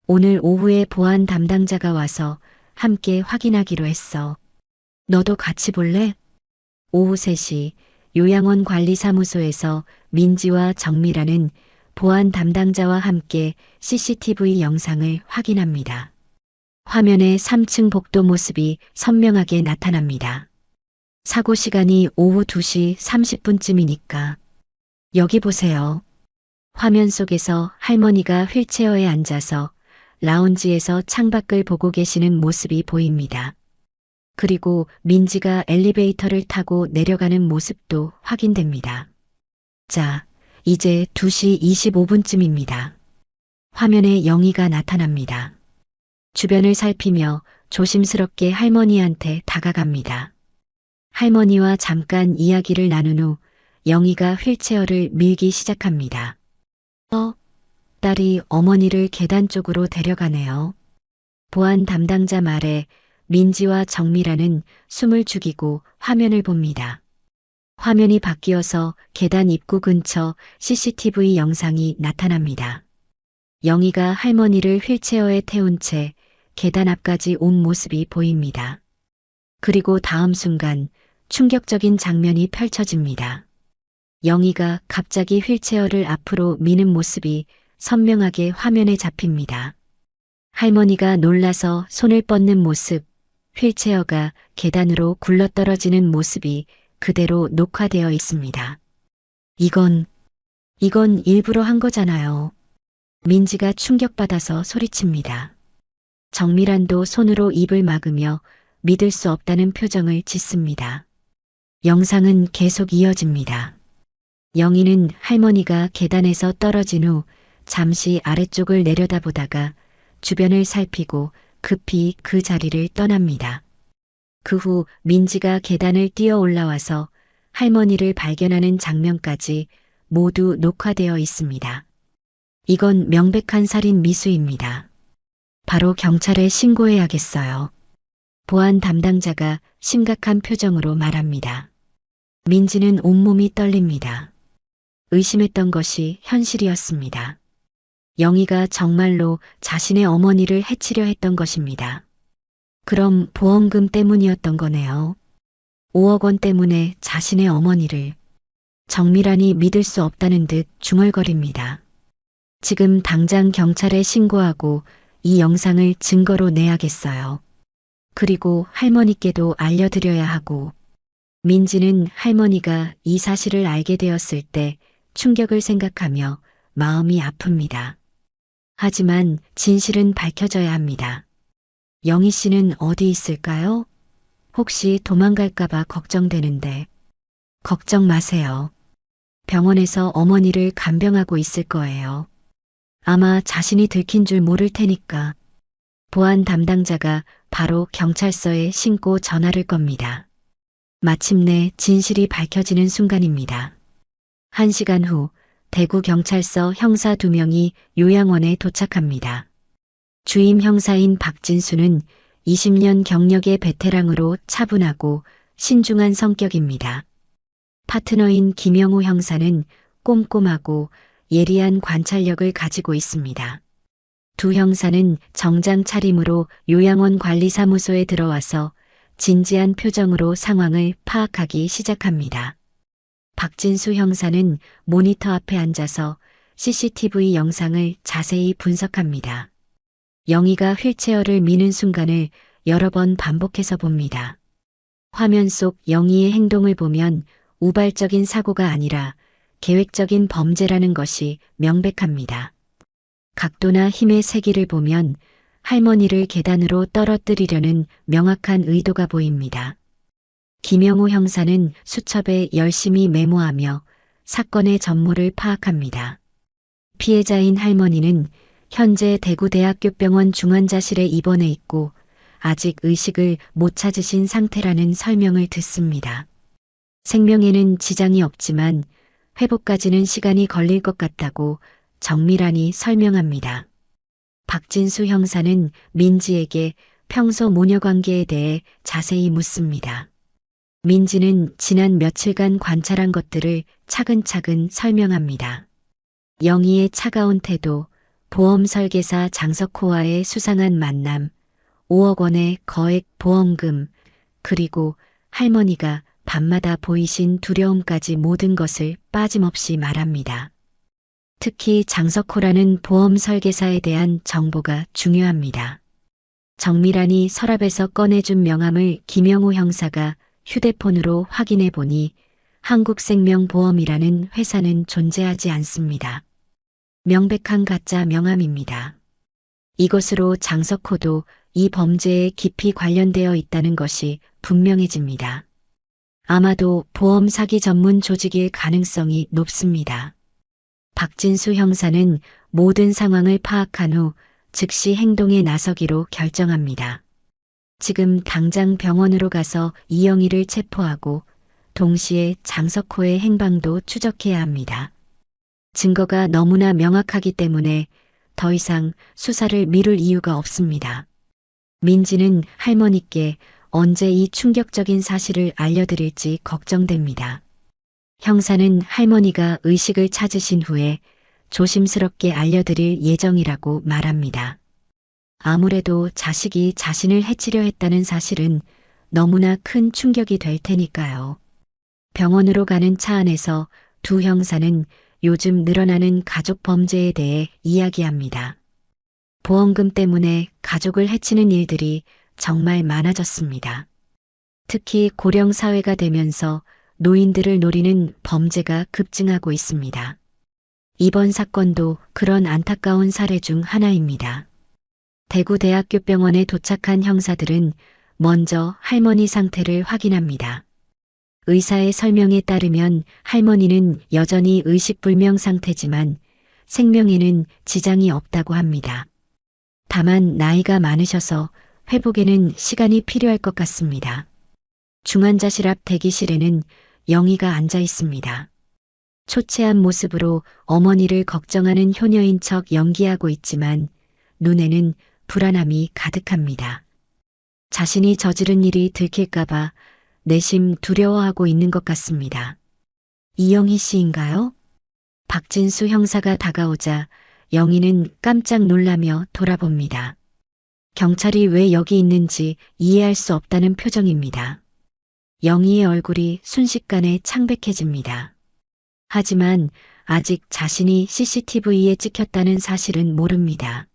오늘 오후에 보안 담당자가 와서 함께 확인하기로 했어. 너도 같이 볼래? 오후 3시 요양원 관리사무소에서 민지와 정미라는 보안 담당자와 함께 CCTV 영상을 확인합니다. 화면에 3층 복도 모습이 선명하게 나타납니다. 사고 시간이 오후 2시 30분쯤이니까. 여기 보세요. 화면 속에서 할머니가 휠체어에 앉아서 라운지에서 창밖을 보고 계시는 모습이 보입니다. 그리고 민지가 엘리베이터를 타고 내려가는 모습도 확인됩니다. 자, 이제 2시 25분쯤입니다. 화면에 영희가 나타납니다. 주변을 살피며 조심스럽게 할머니한테 다가갑니다. 할머니와 잠깐 이야기를 나눈 후 영희가 휠체어를 밀기 시작합니다. 딸이 어머니를 계단 쪽으로 데려가네요. 보안 담당자 말에 민지와 정미라는 숨을 죽이고 화면을 봅니다. 화면이 바뀌어서 계단 입구 근처 CCTV 영상이 나타납니다. 영희가 할머니를 휠체어에 태운 채 계단 앞까지 온 모습이 보입니다. 그리고 다음 순간 충격적인 장면이 펼쳐집니다. 영희가 갑자기 휠체어를 앞으로 미는 모습이 선명하게 화면에 잡힙니다. 할머니가 놀라서 손을 뻗는 모습, 휠체어가 계단으로 굴러떨어지는 모습이 그대로 녹화되어 있습니다. 이건 일부러 한 거잖아요. 민지가 충격받아서 소리칩니다. 정미란도 손으로 입을 막으며 믿을 수 없다는 표정을 짓습니다. 영상은 계속 이어집니다. 영희는 할머니가 계단에서 떨어진 후 잠시 아래쪽을 내려다보다가 주변을 살피고 급히 그 자리를 떠납니다. 그 후 민지가 계단을 뛰어 올라와서 할머니를 발견하는 장면까지 모두 녹화되어 있습니다. 이건 명백한 살인 미수입니다. 바로 경찰에 신고해야겠어요. 보안 담당자가 심각한 표정으로 말합니다. 민지는 온몸이 떨립니다. 의심했던 것이 현실이었습니다. 영희가 정말로 자신의 어머니를 해치려 했던 것입니다. 그럼 보험금 때문이었던 거네요. 5억 원 때문에 자신의 어머니를. 정미란이 믿을 수 없다는 듯 중얼거립니다. 지금 당장 경찰에 신고하고 이 영상을 증거로 내야겠어요. 그리고 할머니께도 알려드려야 하고. 민지는 할머니가 이 사실을 알게 되었을 때 충격을 생각하며 마음이 아픕니다. 하지만 진실은 밝혀져야 합니다. 영희 씨는 어디 있을까요? 혹시 도망갈까봐 걱정되는데. 걱정 마세요. 병원에서 어머니를 간병하고 있을 거예요. 아마 자신이 들킨 줄 모를 테니까. 보안 담당자가 바로 경찰서에 신고 전화를 겁니다. 마침내 진실이 밝혀지는 순간입니다. 1시간 후 대구경찰서 형사 2명이 요양원에 도착합니다. 주임 형사인 박진수는 20년 경력의 베테랑으로 차분하고 신중한 성격입니다. 파트너인 김영우 형사는 꼼꼼하고 예리한 관찰력을 가지고 있습니다. 두 형사는 정장 차림으로 요양원 관리사무소에 들어와서 진지한 표정으로 상황을 파악하기 시작합니다. 박진수 형사는 모니터 앞에 앉아서 CCTV 영상을 자세히 분석합니다. 영희가 휠체어를 미는 순간을 여러 번 반복해서 봅니다. 화면 속 영희의 행동을 보면 우발적인 사고가 아니라 계획적인 범죄라는 것이 명백합니다. 각도나 힘의 세기를 보면 할머니를 계단으로 떨어뜨리려는 명확한 의도가 보입니다. 김영호 형사는 수첩에 열심히 메모하며 사건의 전모를 파악합니다. 피해자인 할머니는 현재 대구대학교병원 중환자실에 입원해 있고 아직 의식을 못 찾으신 상태라는 설명을 듣습니다. 생명에는 지장이 없지만 회복까지는 시간이 걸릴 것 같다고 정밀한이 설명합니다. 박진수 형사는 민지에게 평소 모녀 관계에 대해 자세히 묻습니다. 민지는 지난 며칠간 관찰한 것들을 차근차근 설명합니다. 영희의 차가운 태도, 보험 설계사 장석호와의 수상한 만남, 5억 원의 거액 보험금, 그리고 할머니가 밤마다 보이신 두려움까지 모든 것을 빠짐없이 말합니다. 특히 장석호라는 보험 설계사에 대한 정보가 중요합니다. 정밀한이 서랍에서 꺼내준 명함을 김영호 형사가 휴대폰으로 확인해 보니 한국생명보험이라는 회사는 존재하지 않습니다. 명백한 가짜 명함입니다. 이것으로 장석호도 이 범죄에 깊이 관련되어 있다는 것이 분명해집니다. 아마도 보험 사기 전문 조직일 가능성이 높습니다. 박진수 형사는 모든 상황을 파악한 후 즉시 행동에 나서기로 결정합니다. 지금 당장 병원으로 가서 이영희를 체포하고 동시에 장석호의 행방도 추적해야 합니다. 증거가 너무나 명확하기 때문에 더 이상 수사를 미룰 이유가 없습니다. 민지는 할머니께 언제 이 충격적인 사실을 알려드릴지 걱정됩니다. 형사는 할머니가 의식을 찾으신 후에 조심스럽게 알려드릴 예정이라고 말합니다. 아무래도 자식이 자신을 해치려 했다는 사실은 너무나 큰 충격이 될 테니까요. 병원으로 가는 차 안에서 두 형사는 요즘 늘어나는 가족 범죄에 대해 이야기합니다. 보험금 때문에 가족을 해치는 일들이 정말 많아졌습니다. 특히 고령 사회가 되면서 노인들을 노리는 범죄가 급증하고 있습니다. 이번 사건도 그런 안타까운 사례 중 하나입니다. 대구대학교병원에 도착한 형사들은 먼저 할머니 상태를 확인합니다. 의사의 설명에 따르면 할머니는 여전히 의식불명 상태지만 생명에는 지장이 없다고 합니다. 다만 나이가 많으셔서 회복에는 시간이 필요할 것 같습니다. 중환자실 앞 대기실에는 영희가 앉아 있습니다. 초췌한 모습으로 어머니를 걱정하는 효녀인 척 연기하고 있지만 눈에는 불안함이 가득합니다. 자신이 저지른 일이 들킬까봐 내심 두려워하고 있는 것 같습니다. 이영희 씨인가요? 박진수 형사가 다가오자 영희는 깜짝 놀라며 돌아봅니다. 경찰이 왜 여기 있는지 이해할 수 없다는 표정입니다. 영희의 얼굴이 순식간에 창백해집니다. 하지만 아직 자신이 CCTV에 찍혔다는 사실은 모릅니다.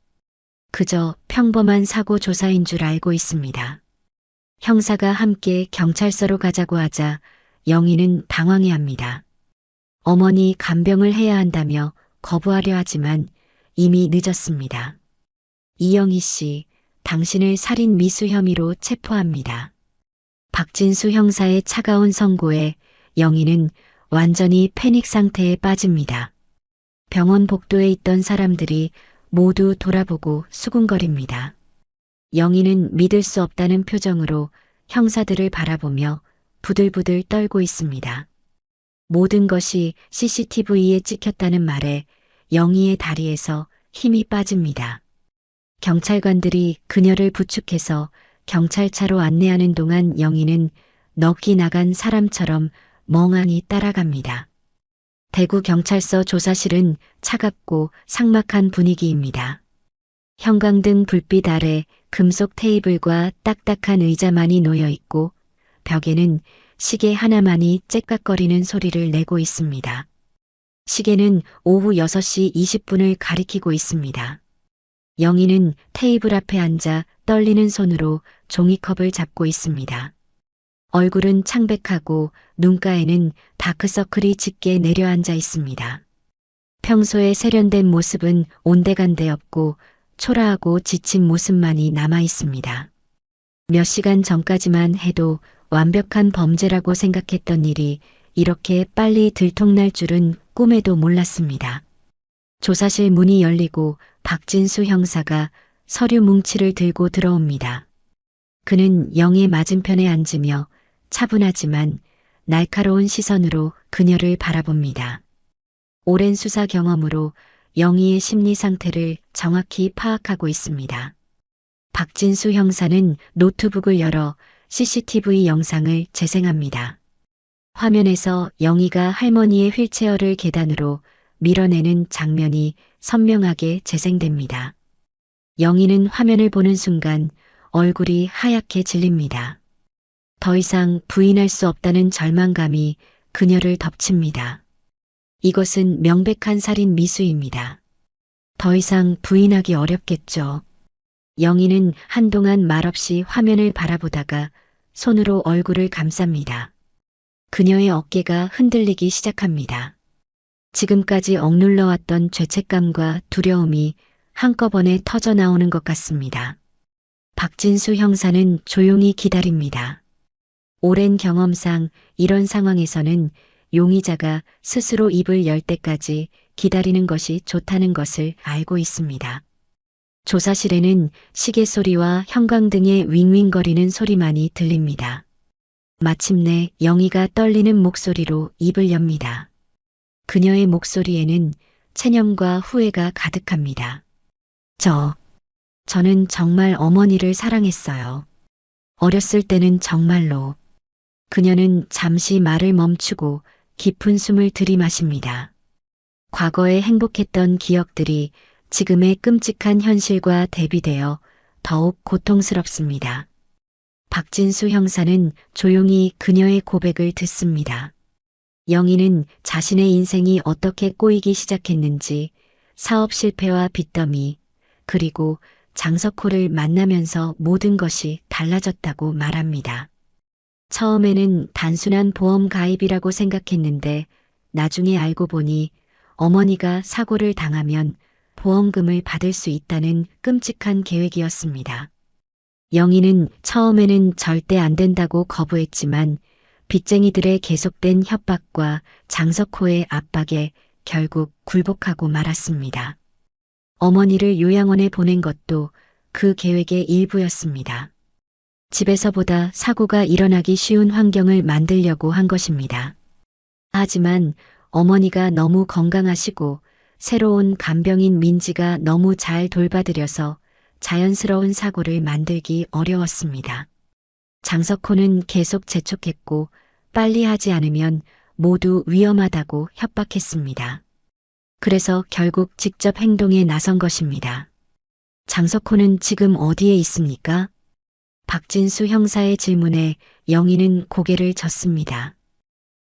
그저 평범한 사고 조사인 줄 알고 있습니다. 형사가 함께 경찰서로 가자고 하자 영희는 당황해합니다. 어머니 간병을 해야 한다며 거부하려 하지만 이미 늦었습니다. 이영희 씨, 당신을 살인 미수 혐의로 체포합니다. 박진수 형사의 차가운 선고에 영희는 완전히 패닉 상태에 빠집니다. 병원 복도에 있던 사람들이 모두 돌아보고 수군거립니다. 영희는 믿을 수 없다는 표정으로 형사들을 바라보며 부들부들 떨고 있습니다. 모든 것이 CCTV에 찍혔다는 말에 영희의 다리에서 힘이 빠집니다. 경찰관들이 그녀를 부축해서 경찰차로 안내하는 동안 영희는 넋이 나간 사람처럼 멍하니 따라갑니다. 대구경찰서 조사실은 차갑고 삭막한 분위기입니다. 형광등 불빛 아래 금속 테이블과 딱딱한 의자만이 놓여 있고 벽에는 시계 하나만이 째깍거리는 소리를 내고 있습니다. 시계는 오후 6시 20분을 가리키고 있습니다. 영희는 테이블 앞에 앉아 떨리는 손으로 종이컵을 잡고 있습니다. 얼굴은 창백하고 눈가에는 다크서클이 짙게 내려앉아 있습니다. 평소에 세련된 모습은 온데간데 없고 초라하고 지친 모습만이 남아 있습니다. 몇 시간 전까지만 해도 완벽한 범죄라고 생각했던 일이 이렇게 빨리 들통날 줄은 꿈에도 몰랐습니다. 조사실 문이 열리고 박진수 형사가 서류 뭉치를 들고 들어옵니다. 그는 영의 맞은편에 앉으며 차분하지만 날카로운 시선으로 그녀를 바라봅니다. 오랜 수사 경험으로 영희의 심리 상태를 정확히 파악하고 있습니다. 박진수 형사는 노트북을 열어 CCTV 영상을 재생합니다. 화면에서 영희가 할머니의 휠체어를 계단으로 밀어내는 장면이 선명하게 재생됩니다. 영희는 화면을 보는 순간 얼굴이 하얗게 질립니다. 더 이상 부인할 수 없다는 절망감이 그녀를 덮칩니다. 이것은 명백한 살인 미수입니다. 더 이상 부인하기 어렵겠죠. 영희는 한동안 말없이 화면을 바라보다가 손으로 얼굴을 감쌉니다. 그녀의 어깨가 흔들리기 시작합니다. 지금까지 억눌러 왔던 죄책감과 두려움이 한꺼번에 터져 나오는 것 같습니다. 박진수 형사는 조용히 기다립니다. 오랜 경험상 이런 상황에서는 용의자가 스스로 입을 열 때까지 기다리는 것이 좋다는 것을 알고 있습니다. 조사실에는 시계 소리와 형광등의 윙윙거리는 소리만이 들립니다. 마침내 영희가 떨리는 목소리로 입을 엽니다. 그녀의 목소리에는 체념과 후회가 가득합니다. 저는 정말 어머니를 사랑했어요. 어렸을 때는 정말로. 그녀는 잠시 말을 멈추고 깊은 숨을 들이마십니다. 과거에 행복했던 기억들이 지금의 끔찍한 현실과 대비되어 더욱 고통스럽습니다. 박진수 형사는 조용히 그녀의 고백을 듣습니다. 영희는 자신의 인생이 어떻게 꼬이기 시작했는지, 사업 실패와 빚더미, 그리고 장석호를 만나면서 모든 것이 달라졌다고 말합니다. 처음에는 단순한 보험 가입이라고 생각했는데 나중에 알고 보니 어머니가 사고를 당하면 보험금을 받을 수 있다는 끔찍한 계획이었습니다. 영희는 처음에는 절대 안 된다고 거부했지만 빚쟁이들의 계속된 협박과 장석호의 압박에 결국 굴복하고 말았습니다. 어머니를 요양원에 보낸 것도 그 계획의 일부였습니다. 집에서보다 사고가 일어나기 쉬운 환경을 만들려고 한 것입니다. 하지만 어머니가 너무 건강하시고 새로운 간병인 민지가 너무 잘 돌봐드려서 자연스러운 사고를 만들기 어려웠습니다. 장석호는 계속 재촉했고 빨리 하지 않으면 모두 위험하다고 협박했습니다. 그래서 결국 직접 행동에 나선 것입니다. 장석호는 지금 어디에 있습니까? 박진수 형사의 질문에 영희는 고개를 젓습니다.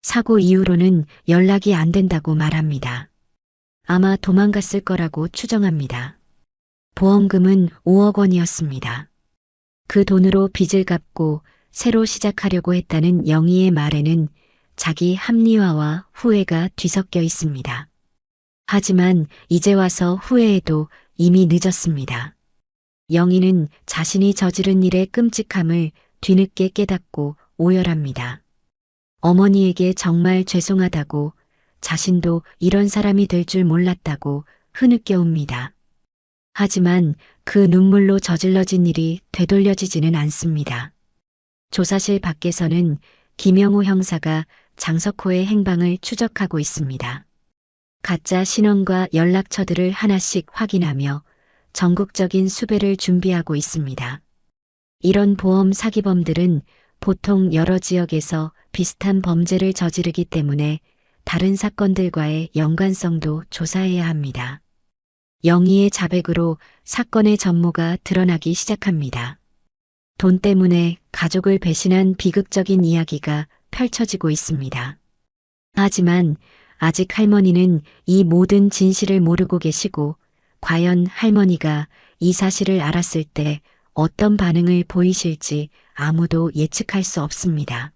사고 이후로는 연락이 안 된다고 말합니다. 아마 도망갔을 거라고 추정합니다. 보험금은 5억 원이었습니다. 그 돈으로 빚을 갚고 새로 시작하려고 했다는 영희의 말에는 자기 합리화와 후회가 뒤섞여 있습니다. 하지만 이제 와서 후회해도 이미 늦었습니다. 영희는 자신이 저지른 일의 끔찍함을 뒤늦게 깨닫고 오열합니다. 어머니에게 정말 죄송하다고, 자신도 이런 사람이 될 줄 몰랐다고 흐느껴옵니다. 하지만 그 눈물로 저질러진 일이 되돌려지지는 않습니다. 조사실 밖에서는 김영호 형사가 장석호의 행방을 추적하고 있습니다. 가짜 신원과 연락처들을 하나씩 확인하며 전국적인 수배를 준비하고 있습니다. 이런 보험 사기범들은 보통 여러 지역에서 비슷한 범죄를 저지르기 때문에 다른 사건들과의 연관성도 조사해야 합니다. 영희의 자백으로 사건의 전모가 드러나기 시작합니다. 돈 때문에 가족을 배신한 비극적인 이야기가 펼쳐지고 있습니다. 하지만 아직 할머니는 이 모든 진실을 모르고 계시고 과연 할머니가 이 사실을 알았을 때 어떤 반응을 보이실지 아무도 예측할 수 없습니다.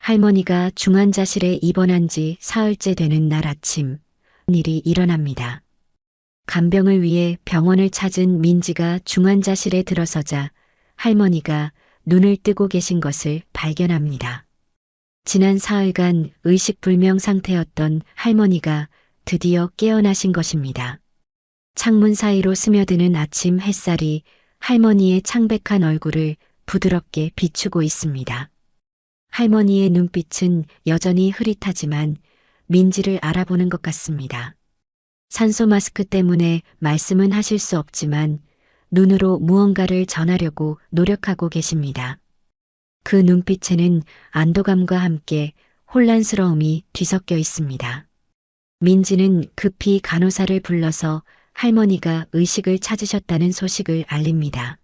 할머니가 중환자실에 입원한 지 사흘째 되는 날 아침, 일이 일어납니다. 간병을 위해 병원을 찾은 민지가 중환자실에 들어서자 할머니가 눈을 뜨고 계신 것을 발견합니다. 지난 사흘간 의식불명 상태였던 할머니가 드디어 깨어나신 것입니다. 창문 사이로 스며드는 아침 햇살이 할머니의 창백한 얼굴을 부드럽게 비추고 있습니다. 할머니의 눈빛은 여전히 흐릿하지만 민지를 알아보는 것 같습니다. 산소 마스크 때문에 말씀은 하실 수 없지만 눈으로 무언가를 전하려고 노력하고 계십니다. 그 눈빛에는 안도감과 함께 혼란스러움이 뒤섞여 있습니다. 민지는 급히 간호사를 불러서 할머니가 의식을 찾으셨다는 소식을 알립니다.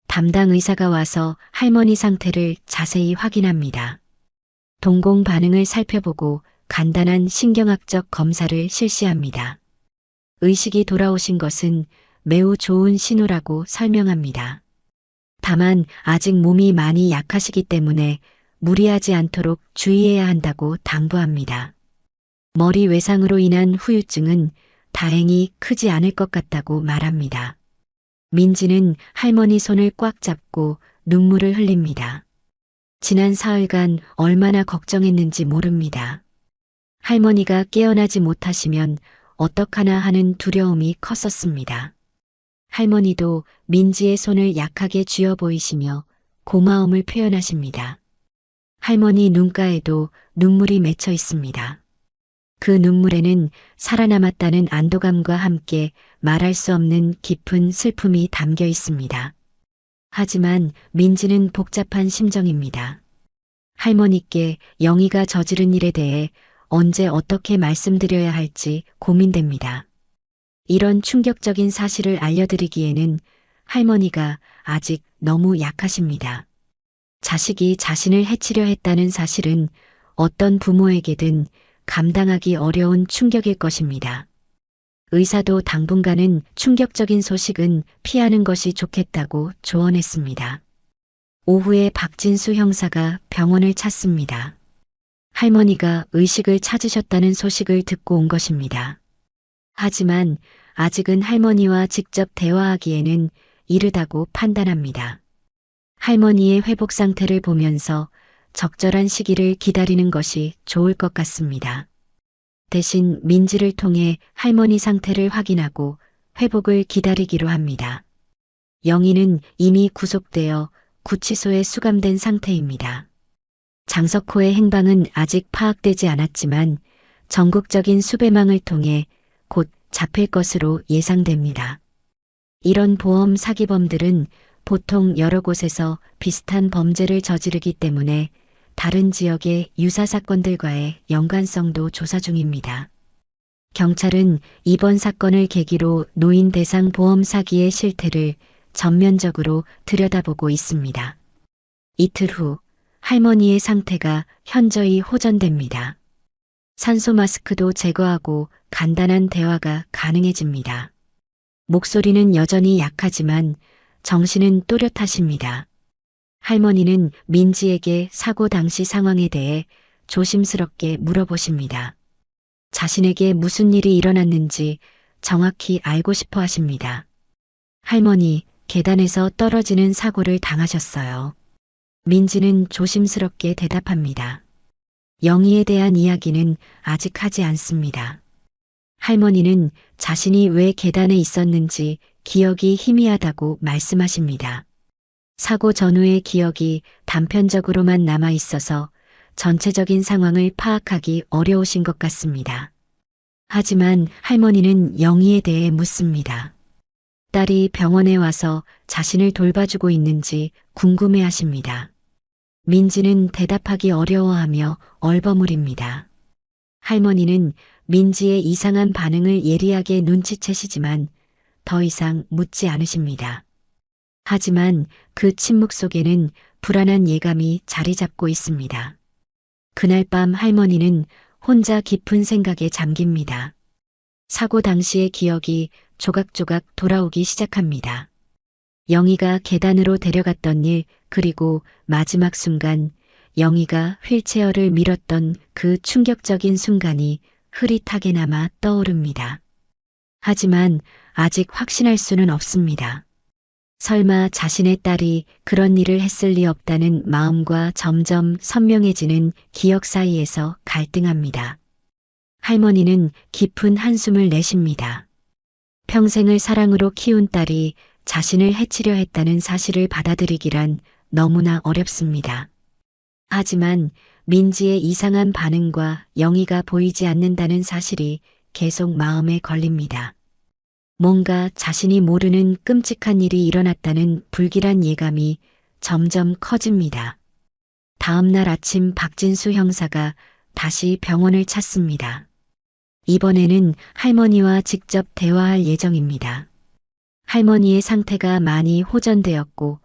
담당 의사가 와서 할머니 상태를 자세히 확인합니다. 동공 반응을 살펴보고 간단한 신경학적 검사를 실시합니다. 의식이 돌아오신 것은 매우 좋은 신호라고 설명합니다. 다만 아직 몸이 많이 약하시기 때문에 무리하지 않도록 주의해야 한다고 당부합니다. 머리 외상으로 인한 후유증은 다행히 크지 않을 것 같다고 말합니다. 민지는 할머니 손을 꽉 잡고 눈물을 흘립니다. 지난 사흘간 얼마나 걱정했는지 모릅니다. 할머니가 깨어나지 못하시면 어떡하나 하는 두려움이 컸었습니다. 할머니도 민지의 손을 약하게 쥐어 보이시며 고마움을 표현하십니다. 할머니 눈가에도 눈물이 맺혀 있습니다. 그 눈물에는 살아남았다는 안도감과 함께 말할 수 없는 깊은 슬픔이 담겨 있습니다. 하지만 민지는 복잡한 심정입니다. 할머니께 영희가 저지른 일에 대해 언제 어떻게 말씀드려야 할지 고민됩니다. 이런 충격적인 사실을 알려드리기에는 할머니가 아직 너무 약하십니다. 자식이 자신을 해치려 했다는 사실은 어떤 부모에게든 감당하기 어려운 충격일 것입니다. 의사도 당분간은 충격적인 소식은 피하는 것이 좋겠다고 조언했습니다. 오후에 박진수 형사가 병원을 찾습니다. 할머니가 의식을 찾으셨다는 소식을 듣고 온 것입니다. 하지만 아직은 할머니와 직접 대화하기에는 이르다고 판단합니다. 할머니의 회복 상태를 보면서 적절한 시기를 기다리는 것이 좋을 것 같습니다. 대신 민지를 통해 할머니 상태를 확인하고 회복을 기다리기로 합니다. 영희는 이미 구속되어 구치소에 수감된 상태입니다. 장석호의 행방은 아직 파악되지 않았지만 전국적인 수배망을 통해 곧 잡힐 것으로 예상됩니다. 이런 보험 사기범들은 보통 여러 곳에서 비슷한 범죄를 저지르기 때문에 다른 지역의 유사 사건들과의 연관성도 조사 중입니다. 경찰은 이번 사건을 계기로 노인 대상 보험 사기의 실태를 전면적으로 들여다보고 있습니다. 이틀 후 할머니의 상태가 현저히 호전됩니다. 산소 마스크도 제거하고 간단한 대화가 가능해집니다. 목소리는 여전히 약하지만 정신은 또렷하십니다. 할머니는 민지에게 사고 당시 상황에 대해 조심스럽게 물어보십니다. 자신에게 무슨 일이 일어났는지 정확히 알고 싶어 하십니다. 할머니, 계단에서 떨어지는 사고를 당하셨어요. 민지는 조심스럽게 대답합니다. 영희에 대한 이야기는 아직 하지 않습니다. 할머니는 자신이 왜 계단에 있었는지 기억이 희미하다고 말씀하십니다. 사고 전후의 기억이 단편적으로만 남아 있어서 전체적인 상황을 파악하기 어려우신 것 같습니다. 하지만 할머니는 영희에 대해 묻습니다. 딸이 병원에 와서 자신을 돌봐주고 있는지 궁금해 하십니다. 민지는 대답하기 어려워하며 얼버무립니다. 할머니는 민지의 이상한 반응을 예리하게 눈치채시지만 더 이상 묻지 않으십니다. 하지만 그 침묵 속에는 불안한 예감이 자리 잡고 있습니다. 그날 밤 할머니는 혼자 깊은 생각에 잠깁니다. 사고 당시의 기억이 조각조각 돌아오기 시작합니다. 영희가 계단으로 데려갔던 일, 그리고 마지막 순간 영희가 휠체어를 밀었던 그 충격적인 순간이 흐릿하게 남아 떠오릅니다. 하지만 아직 확신할 수는 없습니다. 설마 자신의 딸이 그런 일을 했을 리 없다는 마음과 점점 선명해지는 기억 사이에서 갈등합니다. 할머니는 깊은 한숨을 내쉽니다. 평생을 사랑으로 키운 딸이 자신을 해치려 했다는 사실을 받아들이기란 너무나 어렵습니다. 하지만 민지의 이상한 반응과 영희가 보이지 않는다는 사실이 계속 마음에 걸립니다. 뭔가 자신이 모르는 끔찍한 일이 일어났다는 불길한 예감이 점점 커집니다. 다음 날 아침 박진수 형사가 다시 병원을 찾습니다. 이번에는 할머니와 직접 대화할 예정입니다. 할머니의 상태가 많이 호전되었고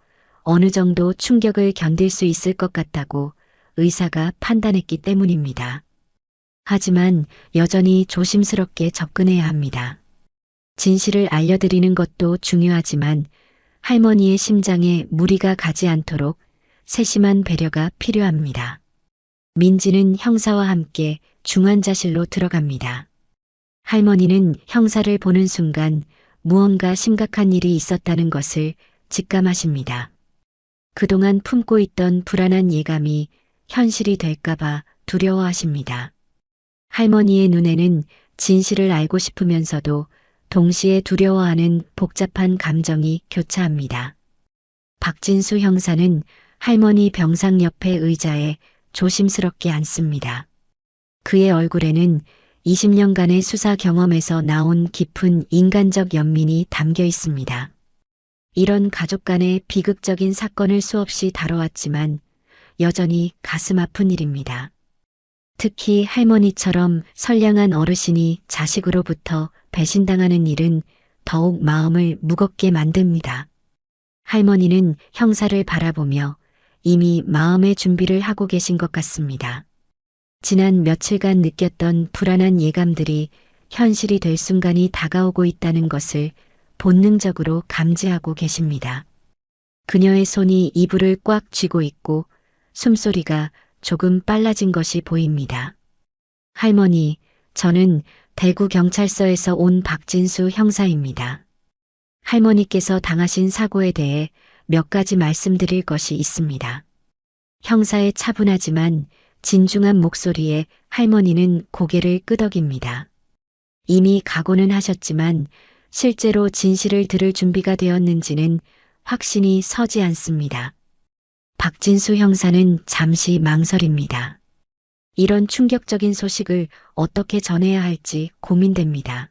어느 정도 충격을 견딜 수 있을 것 같다고 의사가 판단했기 때문입니다. 하지만 여전히 조심스럽게 접근해야 합니다. 진실을 알려드리는 것도 중요하지만 할머니의 심장에 무리가 가지 않도록 세심한 배려가 필요합니다. 민지는 형사와 함께 중환자실로 들어갑니다. 할머니는 형사를 보는 순간 무언가 심각한 일이 있었다는 것을 직감하십니다. 그동안 품고 있던 불안한 예감이 현실이 될까봐 두려워하십니다. 할머니의 눈에는 진실을 알고 싶으면서도 동시에 두려워하는 복잡한 감정이 교차합니다. 박진수 형사는 할머니 병상 옆에 의자에 조심스럽게 앉습니다. 그의 얼굴에는 20년간의 수사 경험에서 나온 깊은 인간적 연민이 담겨 있습니다. 이런 가족 간의 비극적인 사건을 수없이 다뤄왔지만 여전히 가슴 아픈 일입니다. 특히 할머니처럼 선량한 어르신이 자식으로부터 배신당하는 일은 더욱 마음을 무겁게 만듭니다. 할머니는 형사를 바라보며 이미 마음의 준비를 하고 계신 것 같습니다. 지난 며칠간 느꼈던 불안한 예감들이 현실이 될 순간이 다가오고 있다는 것을 본능적으로 감지하고 계십니다. 그녀의 손이 이불을 꽉 쥐고 있고 숨소리가 조금 빨라진 것이 보입니다. 할머니, 저는 대구경찰서에서 온 박진수 형사입니다. 할머니께서 당하신 사고에 대해 몇 가지 말씀드릴 것이 있습니다. 형사의 차분하지만 진중한 목소리에 할머니는 고개를 끄덕입니다. 이미 각오는 하셨지만 실제로 진실을 들을 준비가 되었는지는 확신이 서지 않습니다. 박진수 형사는 잠시 망설입니다. 이런 충격적인 소식을 어떻게 전해야 할지 고민됩니다.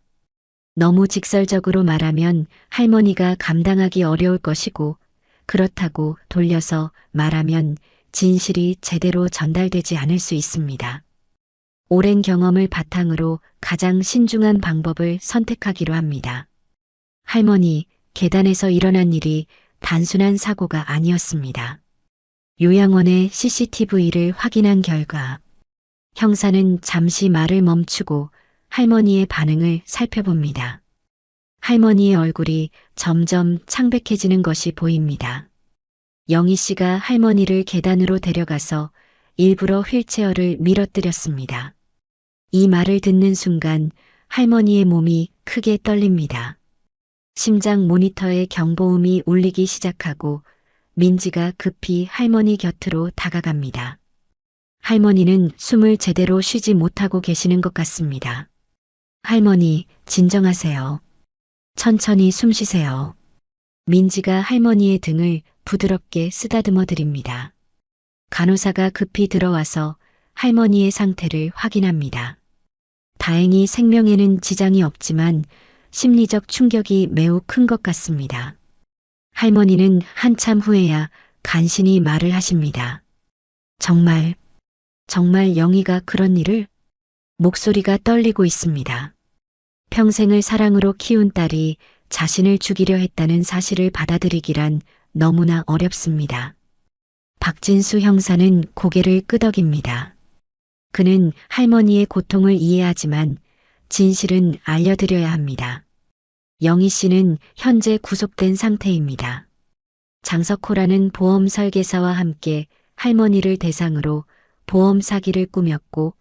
너무 직설적으로 말하면 할머니가 감당하기 어려울 것이고, 그렇다고 돌려서 말하면 진실이 제대로 전달되지 않을 수 있습니다. 오랜 경험을 바탕으로 가장 신중한 방법을 선택하기로 합니다. 할머니, 계단에서 일어난 일이 단순한 사고가 아니었습니다. 요양원의 CCTV를 확인한 결과 형사는 잠시 말을 멈추고 할머니의 반응을 살펴봅니다. 할머니의 얼굴이 점점 창백해지는 것이 보입니다. 영희 씨가 할머니를 계단으로 데려가서 일부러 휠체어를 밀어뜨렸습니다. 이 말을 듣는 순간 할머니의 몸이 크게 떨립니다. 심장 모니터의 경보음이 울리기 시작하고 민지가 급히 할머니 곁으로 다가갑니다. 할머니는 숨을 제대로 쉬지 못하고 계시는 것 같습니다. 할머니, 진정하세요. 천천히 숨 쉬세요. 민지가 할머니의 등을 부드럽게 쓰다듬어 드립니다. 간호사가 급히 들어와서 할머니의 상태를 확인합니다. 다행히 생명에는 지장이 없지만 심리적 충격이 매우 큰 것 같습니다. 할머니는 한참 후에야 간신히 말을 하십니다. 정말 영희가 그런 일을? 목소리가 떨리고 있습니다. 평생을 사랑으로 키운 딸이 자신을 죽이려 했다는 사실을 받아들이기란 너무나 어렵습니다. 박진수 형사는 고개를 끄덕입니다. 그는 할머니의 고통을 이해하지만 진실은 알려드려야 합니다. 영희 씨는 현재 구속된 상태입니다. 장석호라는 보험 설계사와 함께 할머니를 대상으로 보험 사기를 꾸몄고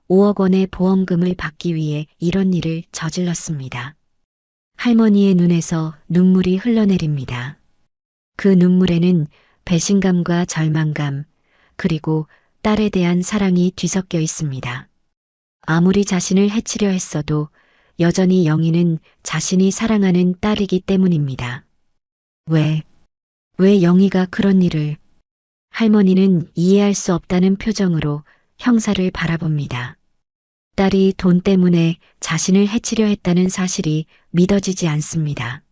5억 원의 보험금을 받기 위해 이런 일을 저질렀습니다. 할머니의 눈에서 눈물이 흘러내립니다. 그 눈물에는 배신감과 절망감, 그리고 딸에 대한 사랑이 뒤섞여 있습니다. 아무리 자신을 해치려 했어도 여전히 영희는 자신이 사랑하는 딸이기 때문입니다. 왜 영희가 그런 일을? 할머니는 이해할 수 없다는 표정으로 형사를 바라봅니다. 딸이 돈 때문에 자신을 해치려 했다는 사실이 믿어지지 않습니다.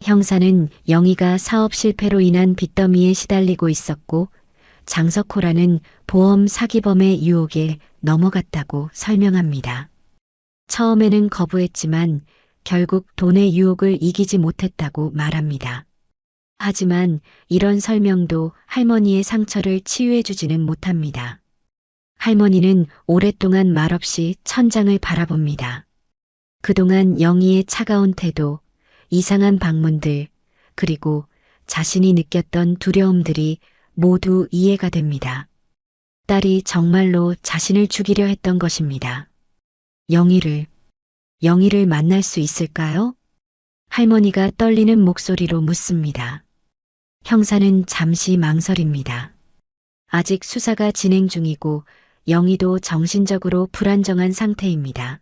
형사는 영희가 사업 실패로 인한 빚더미에 시달리고 있었고 장석호라는 보험 사기범의 유혹에 넘어갔다고 설명합니다. 처음에는 거부했지만 결국 돈의 유혹을 이기지 못했다고 말합니다. 하지만 이런 설명도 할머니의 상처를 치유해주지는 못합니다. 할머니는 오랫동안 말없이 천장을 바라봅니다. 그동안 영희의 차가운 태도, 이상한 방문들, 그리고 자신이 느꼈던 두려움들이 모두 이해가 됩니다. 딸이 정말로 자신을 죽이려 했던 것입니다. 영희를 만날 수 있을까요? 할머니가 떨리는 목소리로 묻습니다. 형사는 잠시 망설입니다. 아직 수사가 진행 중이고 영희도 정신적으로 불안정한 상태입니다.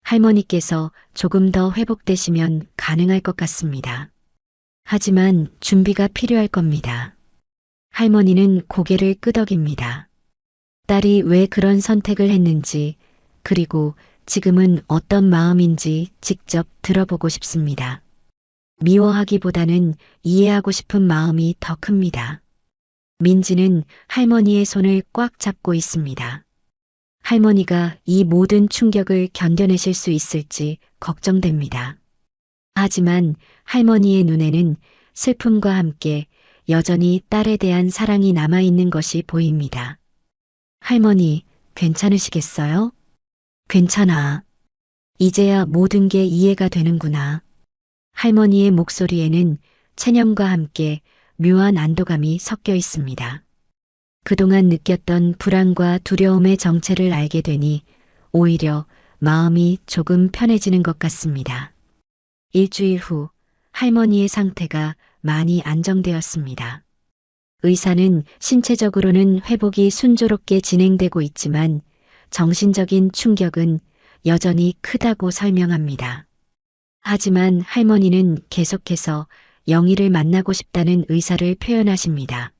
할머니께서 조금 더 회복되시면 가능할 것 같습니다. 하지만 준비가 필요할 겁니다. 할머니는 고개를 끄덕입니다. 딸이 왜 그런 선택을 했는지, 그리고 지금은 어떤 마음인지 직접 들어보고 싶습니다. 미워하기보다는 이해하고 싶은 마음이 더 큽니다. 민지는 할머니의 손을 꽉 잡고 있습니다. 할머니가 이 모든 충격을 견뎌내실 수 있을지 걱정됩니다. 하지만 할머니의 눈에는 슬픔과 함께 여전히 딸에 대한 사랑이 남아있는 것이 보입니다. 할머니, 괜찮으시겠어요? 괜찮아. 이제야 모든 게 이해가 되는구나. 할머니의 목소리에는 체념과 함께 묘한 안도감이 섞여 있습니다. 그동안 느꼈던 불안과 두려움의 정체를 알게 되니 오히려 마음이 조금 편해지는 것 같습니다. 일주일 후 할머니의 상태가 많이 안정되었습니다. 의사는 신체적으로는 회복이 순조롭게 진행되고 있지만 정신적인 충격은 여전히 크다고 설명합니다. 하지만 할머니는 계속해서 영희를 만나고 싶다는 의사를 표현하십니다.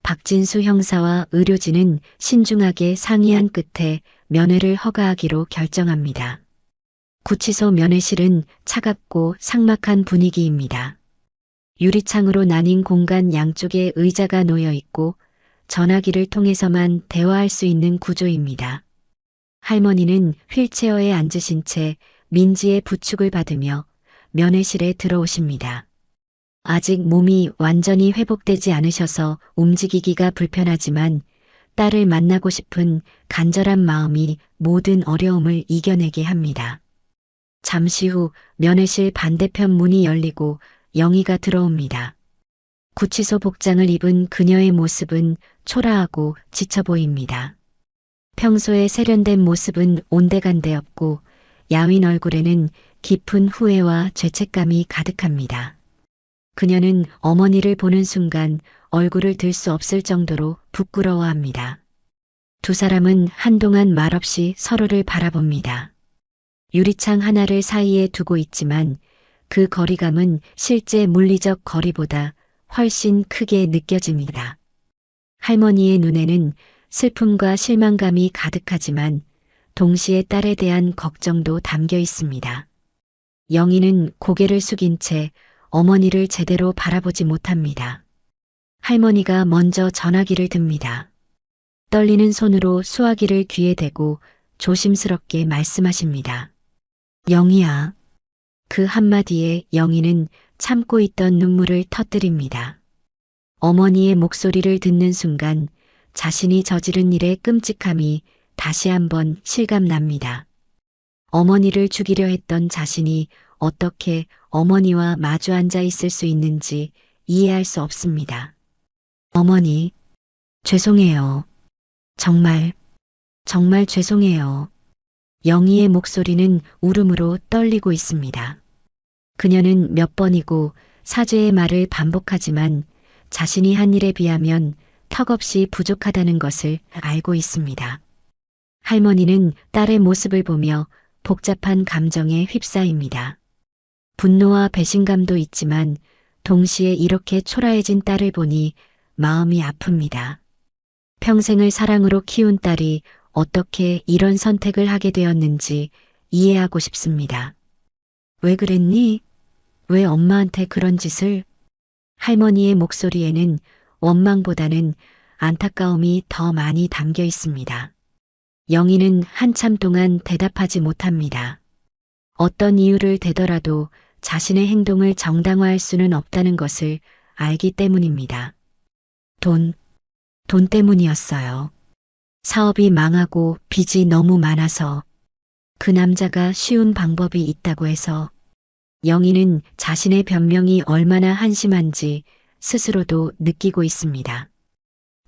박진수 형사와 의료진은 신중하게 상의한 끝에 면회를 허가하기로 결정합니다. 구치소 면회실은 차갑고 삭막한 분위기입니다. 유리창으로 나뉜 공간 양쪽에 의자가 놓여 있고 전화기를 통해서만 대화할 수 있는 구조입니다. 할머니는 휠체어에 앉으신 채 민지의 부축을 받으며 면회실에 들어오십니다. 아직 몸이 완전히 회복되지 않으셔서 움직이기가 불편하지만 딸을 만나고 싶은 간절한 마음이 모든 어려움을 이겨내게 합니다. 잠시 후 면회실 반대편 문이 열리고 영희가 들어옵니다. 구치소 복장을 입은 그녀의 모습은 초라하고 지쳐 보입니다. 평소에 세련된 모습은 온데간데 없고 야윈 얼굴에는 깊은 후회와 죄책감이 가득합니다. 그녀는 어머니를 보는 순간 얼굴을 들 수 없을 정도로 부끄러워합니다. 두 사람은 한동안 말없이 서로를 바라봅니다. 유리창 하나를 사이에 두고 있지만 그 거리감은 실제 물리적 거리보다 훨씬 크게 느껴집니다. 할머니의 눈에는 슬픔과 실망감이 가득하지만 동시에 딸에 대한 걱정도 담겨 있습니다. 영희는 고개를 숙인 채 어머니를 제대로 바라보지 못합니다. 할머니가 먼저 전화기를 듭니다. 떨리는 손으로 수화기를 귀에 대고 조심스럽게 말씀하십니다. 영희야. 그 한마디에 영희는 참고 있던 눈물을 터뜨립니다. 어머니의 목소리를 듣는 순간 자신이 저지른 일의 끔찍함이 다시 한번 실감납니다. 어머니를 죽이려 했던 자신이 어떻게 어머니와 마주 앉아 있을 수 있는지 이해할 수 없습니다. 어머니, 죄송해요. 정말, 정말 죄송해요. 영희의 목소리는 울음으로 떨리고 있습니다. 그녀는 몇 번이고 사죄의 말을 반복하지만 자신이 한 일에 비하면 턱없이 부족하다는 것을 알고 있습니다. 할머니는 딸의 모습을 보며 복잡한 감정에 휩싸입니다. 분노와 배신감도 있지만 동시에 이렇게 초라해진 딸을 보니 마음이 아픕니다. 평생을 사랑으로 키운 딸이 어떻게 이런 선택을 하게 되었는지 이해하고 싶습니다. 왜 그랬니? 왜 엄마한테 그런 짓을? 할머니의 목소리에는 원망보다는 안타까움이 더 많이 담겨 있습니다. 영희는 한참 동안 대답하지 못합니다. 어떤 이유를 대더라도 자신의 행동을 정당화할 수는 없다는 것을 알기 때문입니다. 돈 때문이었어요. 사업이 망하고 빚이 너무 많아서 그 남자가 쉬운 방법이 있다고 해서 영희는 자신의 변명이 얼마나 한심한지 스스로도 느끼고 있습니다.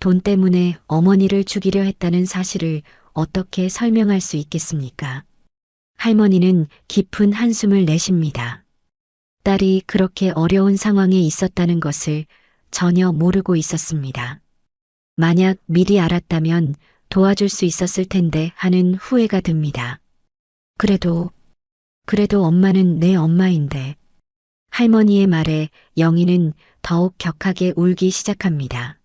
돈 때문에 어머니를 죽이려 했다는 사실을 어떻게 설명할 수 있겠습니까? 할머니는 깊은 한숨을 내쉽니다. 딸이 그렇게 어려운 상황에 있었다는 것을 전혀 모르고 있었습니다. 만약 미리 알았다면 도와줄 수 있었을 텐데 하는 후회가 듭니다. 그래도 엄마는 내 엄마인데. 할머니의 말에 영희는 더욱 격하게 울기 시작합니다.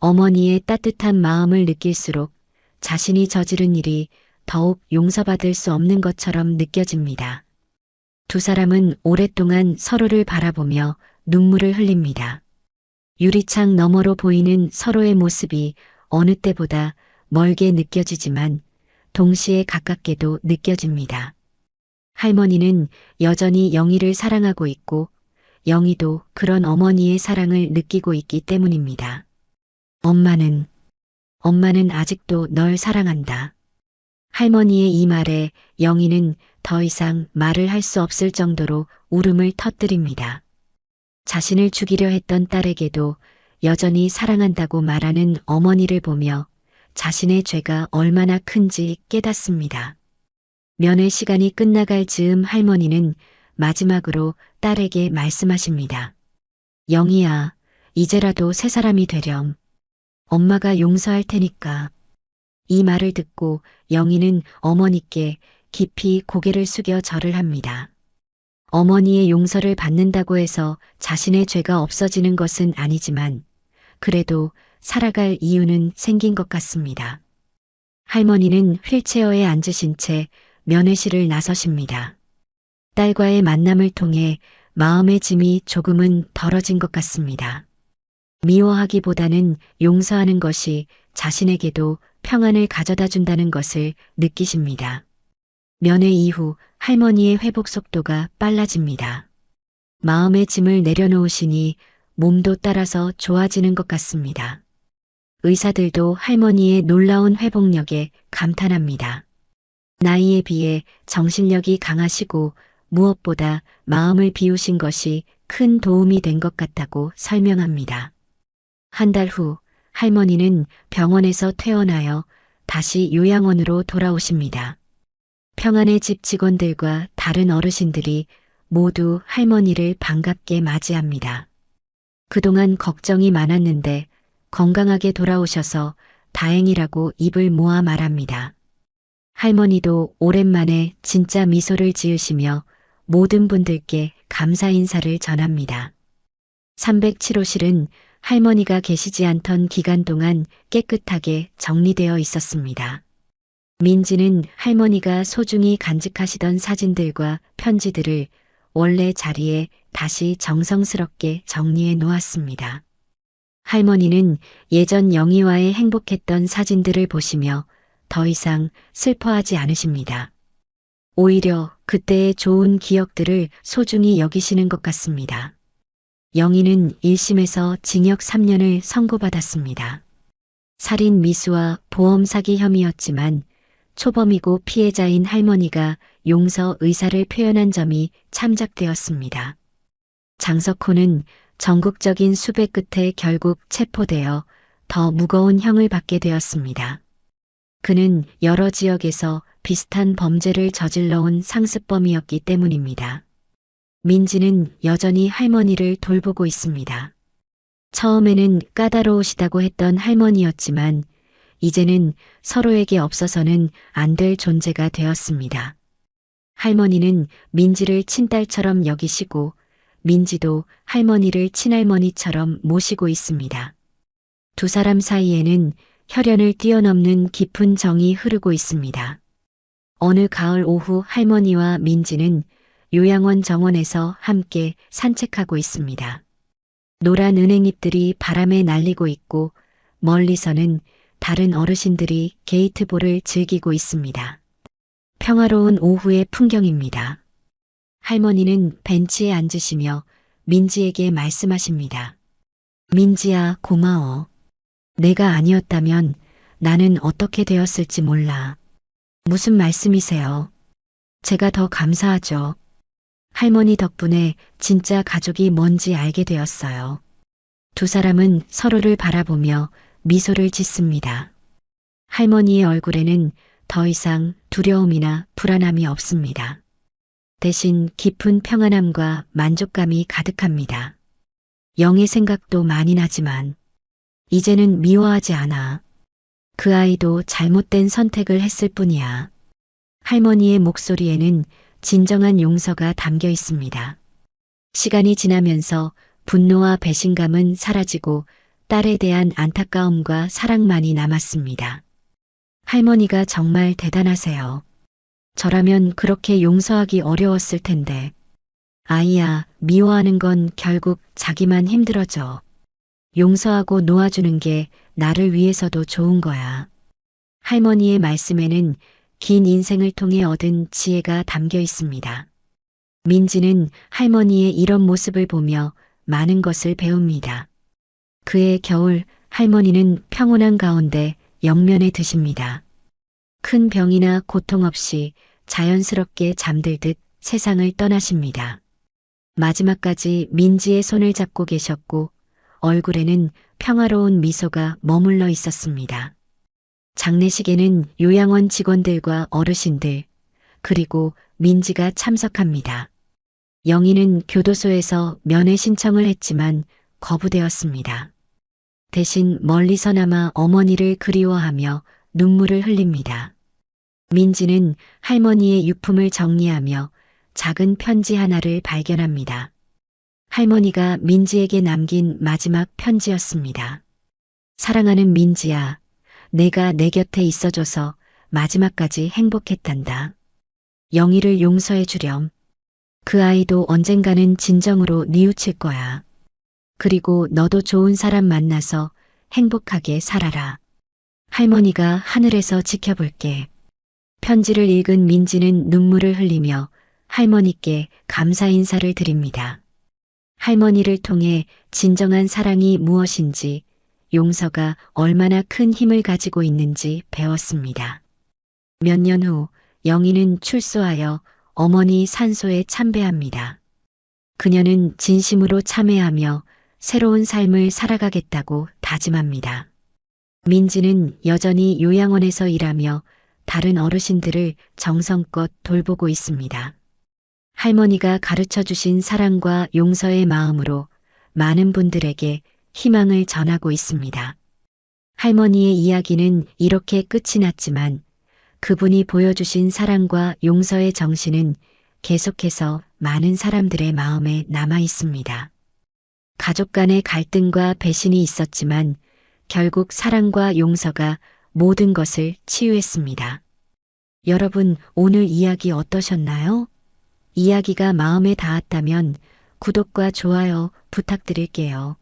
어머니의 따뜻한 마음을 느낄수록 자신이 저지른 일이 더욱 용서받을 수 없는 것처럼 느껴집니다. 두 사람은 오랫동안 서로를 바라보며 눈물을 흘립니다. 유리창 너머로 보이는 서로의 모습이 어느 때보다 멀게 느껴지지만 동시에 가깝게도 느껴집니다. 할머니는 여전히 영희를 사랑하고 있고 영희도 그런 어머니의 사랑을 느끼고 있기 때문입니다. 엄마는 아직도 널 사랑한다. 할머니의 이 말에 영희는 더 이상 말을 할 수 없을 정도로 울음을 터뜨립니다. 자신을 죽이려 했던 딸에게도 여전히 사랑한다고 말하는 어머니를 보며 자신의 죄가 얼마나 큰지 깨닫습니다. 면회 시간이 끝나갈 즈음 할머니는 마지막으로 딸에게 말씀하십니다. 영희야, 이제라도 새 사람이 되렴. 엄마가 용서할 테니까. 이 말을 듣고 영희는 어머니께 깊이 고개를 숙여 절을 합니다. 어머니의 용서를 받는다고 해서 자신의 죄가 없어지는 것은 아니지만 그래도 살아갈 이유는 생긴 것 같습니다. 할머니는 휠체어에 앉으신 채 면회실을 나서십니다. 딸과의 만남을 통해 마음의 짐이 조금은 덜어진 것 같습니다. 미워하기보다는 용서하는 것이 자신에게도 평안을 가져다 준다는 것을 느끼십니다. 면회 이후 할머니의 회복 속도가 빨라집니다. 마음의 짐을 내려놓으시니 몸도 따라서 좋아지는 것 같습니다. 의사들도 할머니의 놀라운 회복력에 감탄합니다. 나이에 비해 정신력이 강하시고 무엇보다 마음을 비우신 것이 큰 도움이 된 것 같다고 설명합니다. 한 달 후 할머니는 병원에서 퇴원하여 다시 요양원으로 돌아오십니다. 평안의 집 직원들과 다른 어르신들이 모두 할머니를 반갑게 맞이합니다. 그동안 걱정이 많았는데 건강하게 돌아오셔서 다행이라고 입을 모아 말합니다. 할머니도 오랜만에 진짜 미소를 지으시며 모든 분들께 감사 인사를 전합니다. 307호실은 할머니가 계시지 않던 기간 동안 깨끗하게 정리되어 있었습니다. 민지는 할머니가 소중히 간직하시던 사진들과 편지들을 원래 자리에 다시 정성스럽게 정리해 놓았습니다. 할머니는 예전 영희와의 행복했던 사진들을 보시며 더 이상 슬퍼하지 않으십니다. 오히려 그때의 좋은 기억들을 소중히 여기시는 것 같습니다. 영희는 1심에서 징역 3년을 선고받았습니다. 살인 미수와 보험 사기 혐의였지만 초범이고 피해자인 할머니가 용서 의사를 표현한 점이 참작되었습니다. 장석호는 전국적인 수배 끝에 결국 체포되어 더 무거운 형을 받게 되었습니다. 그는 여러 지역에서 비슷한 범죄를 저질러온 상습범이었기 때문입니다. 민지는 여전히 할머니를 돌보고 있습니다. 처음에는 까다로우시다고 했던 할머니였지만 이제는 서로에게 없어서는 안 될 존재가 되었습니다. 할머니는 민지를 친딸처럼 여기시고 민지도 할머니를 친할머니처럼 모시고 있습니다. 두 사람 사이에는 혈연을 뛰어넘는 깊은 정이 흐르고 있습니다. 어느 가을 오후 할머니와 민지는 요양원 정원에서 함께 산책하고 있습니다. 노란 은행잎들이 바람에 날리고 있고 멀리서는 다른 어르신들이 게이트볼을 즐기고 있습니다. 평화로운 오후의 풍경입니다. 할머니는 벤치에 앉으시며 민지에게 말씀하십니다. 민지야, 고마워. 내가 아니었다면 나는 어떻게 되었을지 몰라. 무슨 말씀이세요? 제가 더 감사하죠. 할머니 덕분에 진짜 가족이 뭔지 알게 되었어요. 두 사람은 서로를 바라보며 미소를 짓습니다. 할머니의 얼굴에는 더 이상 두려움이나 불안함이 없습니다. 대신 깊은 평안함과 만족감이 가득합니다. 영의 생각도 많이 나지만 이제는 미워하지 않아. 그 아이도 잘못된 선택을 했을 뿐이야. 할머니의 목소리에는 진정한 용서가 담겨 있습니다. 시간이 지나면서 분노와 배신감은 사라지고 딸에 대한 안타까움과 사랑만이 남았습니다. 할머니가 정말 대단하세요. 저라면 그렇게 용서하기 어려웠을 텐데. 아이야, 미워하는 건 결국 자기만 힘들어져. 용서하고 놓아주는 게 나를 위해서도 좋은 거야. 할머니의 말씀에는 긴 인생을 통해 얻은 지혜가 담겨 있습니다. 민지는 할머니의 이런 모습을 보며 많은 것을 배웁니다. 그해 겨울 할머니는 평온한 가운데 영면에 드십니다. 큰 병이나 고통 없이 자연스럽게 잠들듯 세상을 떠나십니다. 마지막까지 민지의 손을 잡고 계셨고 얼굴에는 평화로운 미소가 머물러 있었습니다. 장례식에는 요양원 직원들과 어르신들, 그리고 민지가 참석합니다. 영희는 교도소에서 면회 신청을 했지만 거부되었습니다. 대신 멀리서나마 어머니를 그리워하며 눈물을 흘립니다. 민지는 할머니의 유품을 정리하며 작은 편지 하나를 발견합니다. 할머니가 민지에게 남긴 마지막 편지였습니다. 사랑하는 민지야, 내가 내 곁에 있어줘서 마지막까지 행복했단다. 영희를 용서해 주렴. 그 아이도 언젠가는 진정으로 뉘우칠 거야. 그리고 너도 좋은 사람 만나서 행복하게 살아라. 할머니가 하늘에서 지켜볼게. 편지를 읽은 민지는 눈물을 흘리며 할머니께 감사 인사를 드립니다. 할머니를 통해 진정한 사랑이 무엇인지, 용서가 얼마나 큰 힘을 가지고 있는지 배웠습니다. 몇 년 후 영희는 출소하여 어머니 산소에 참배합니다. 그녀는 진심으로 참회하며 새로운 삶을 살아가겠다고 다짐합니다. 민지는 여전히 요양원에서 일하며 다른 어르신들을 정성껏 돌보고 있습니다. 할머니가 가르쳐 주신 사랑과 용서의 마음으로 많은 분들에게 희망을 전하고 있습니다. 할머니의 이야기는 이렇게 끝이 났지만 그분이 보여주신 사랑과 용서의 정신은 계속해서 많은 사람들의 마음에 남아 있습니다. 가족 간의 갈등과 배신이 있었지만 결국 사랑과 용서가 모든 것을 치유했습니다. 여러분, 오늘 이야기 어떠셨나요? 이야기가 마음에 닿았다면 구독과 좋아요 부탁드릴게요.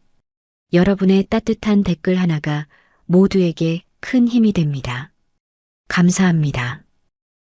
여러분의 따뜻한 댓글 하나가 모두에게 큰 힘이 됩니다. 감사합니다.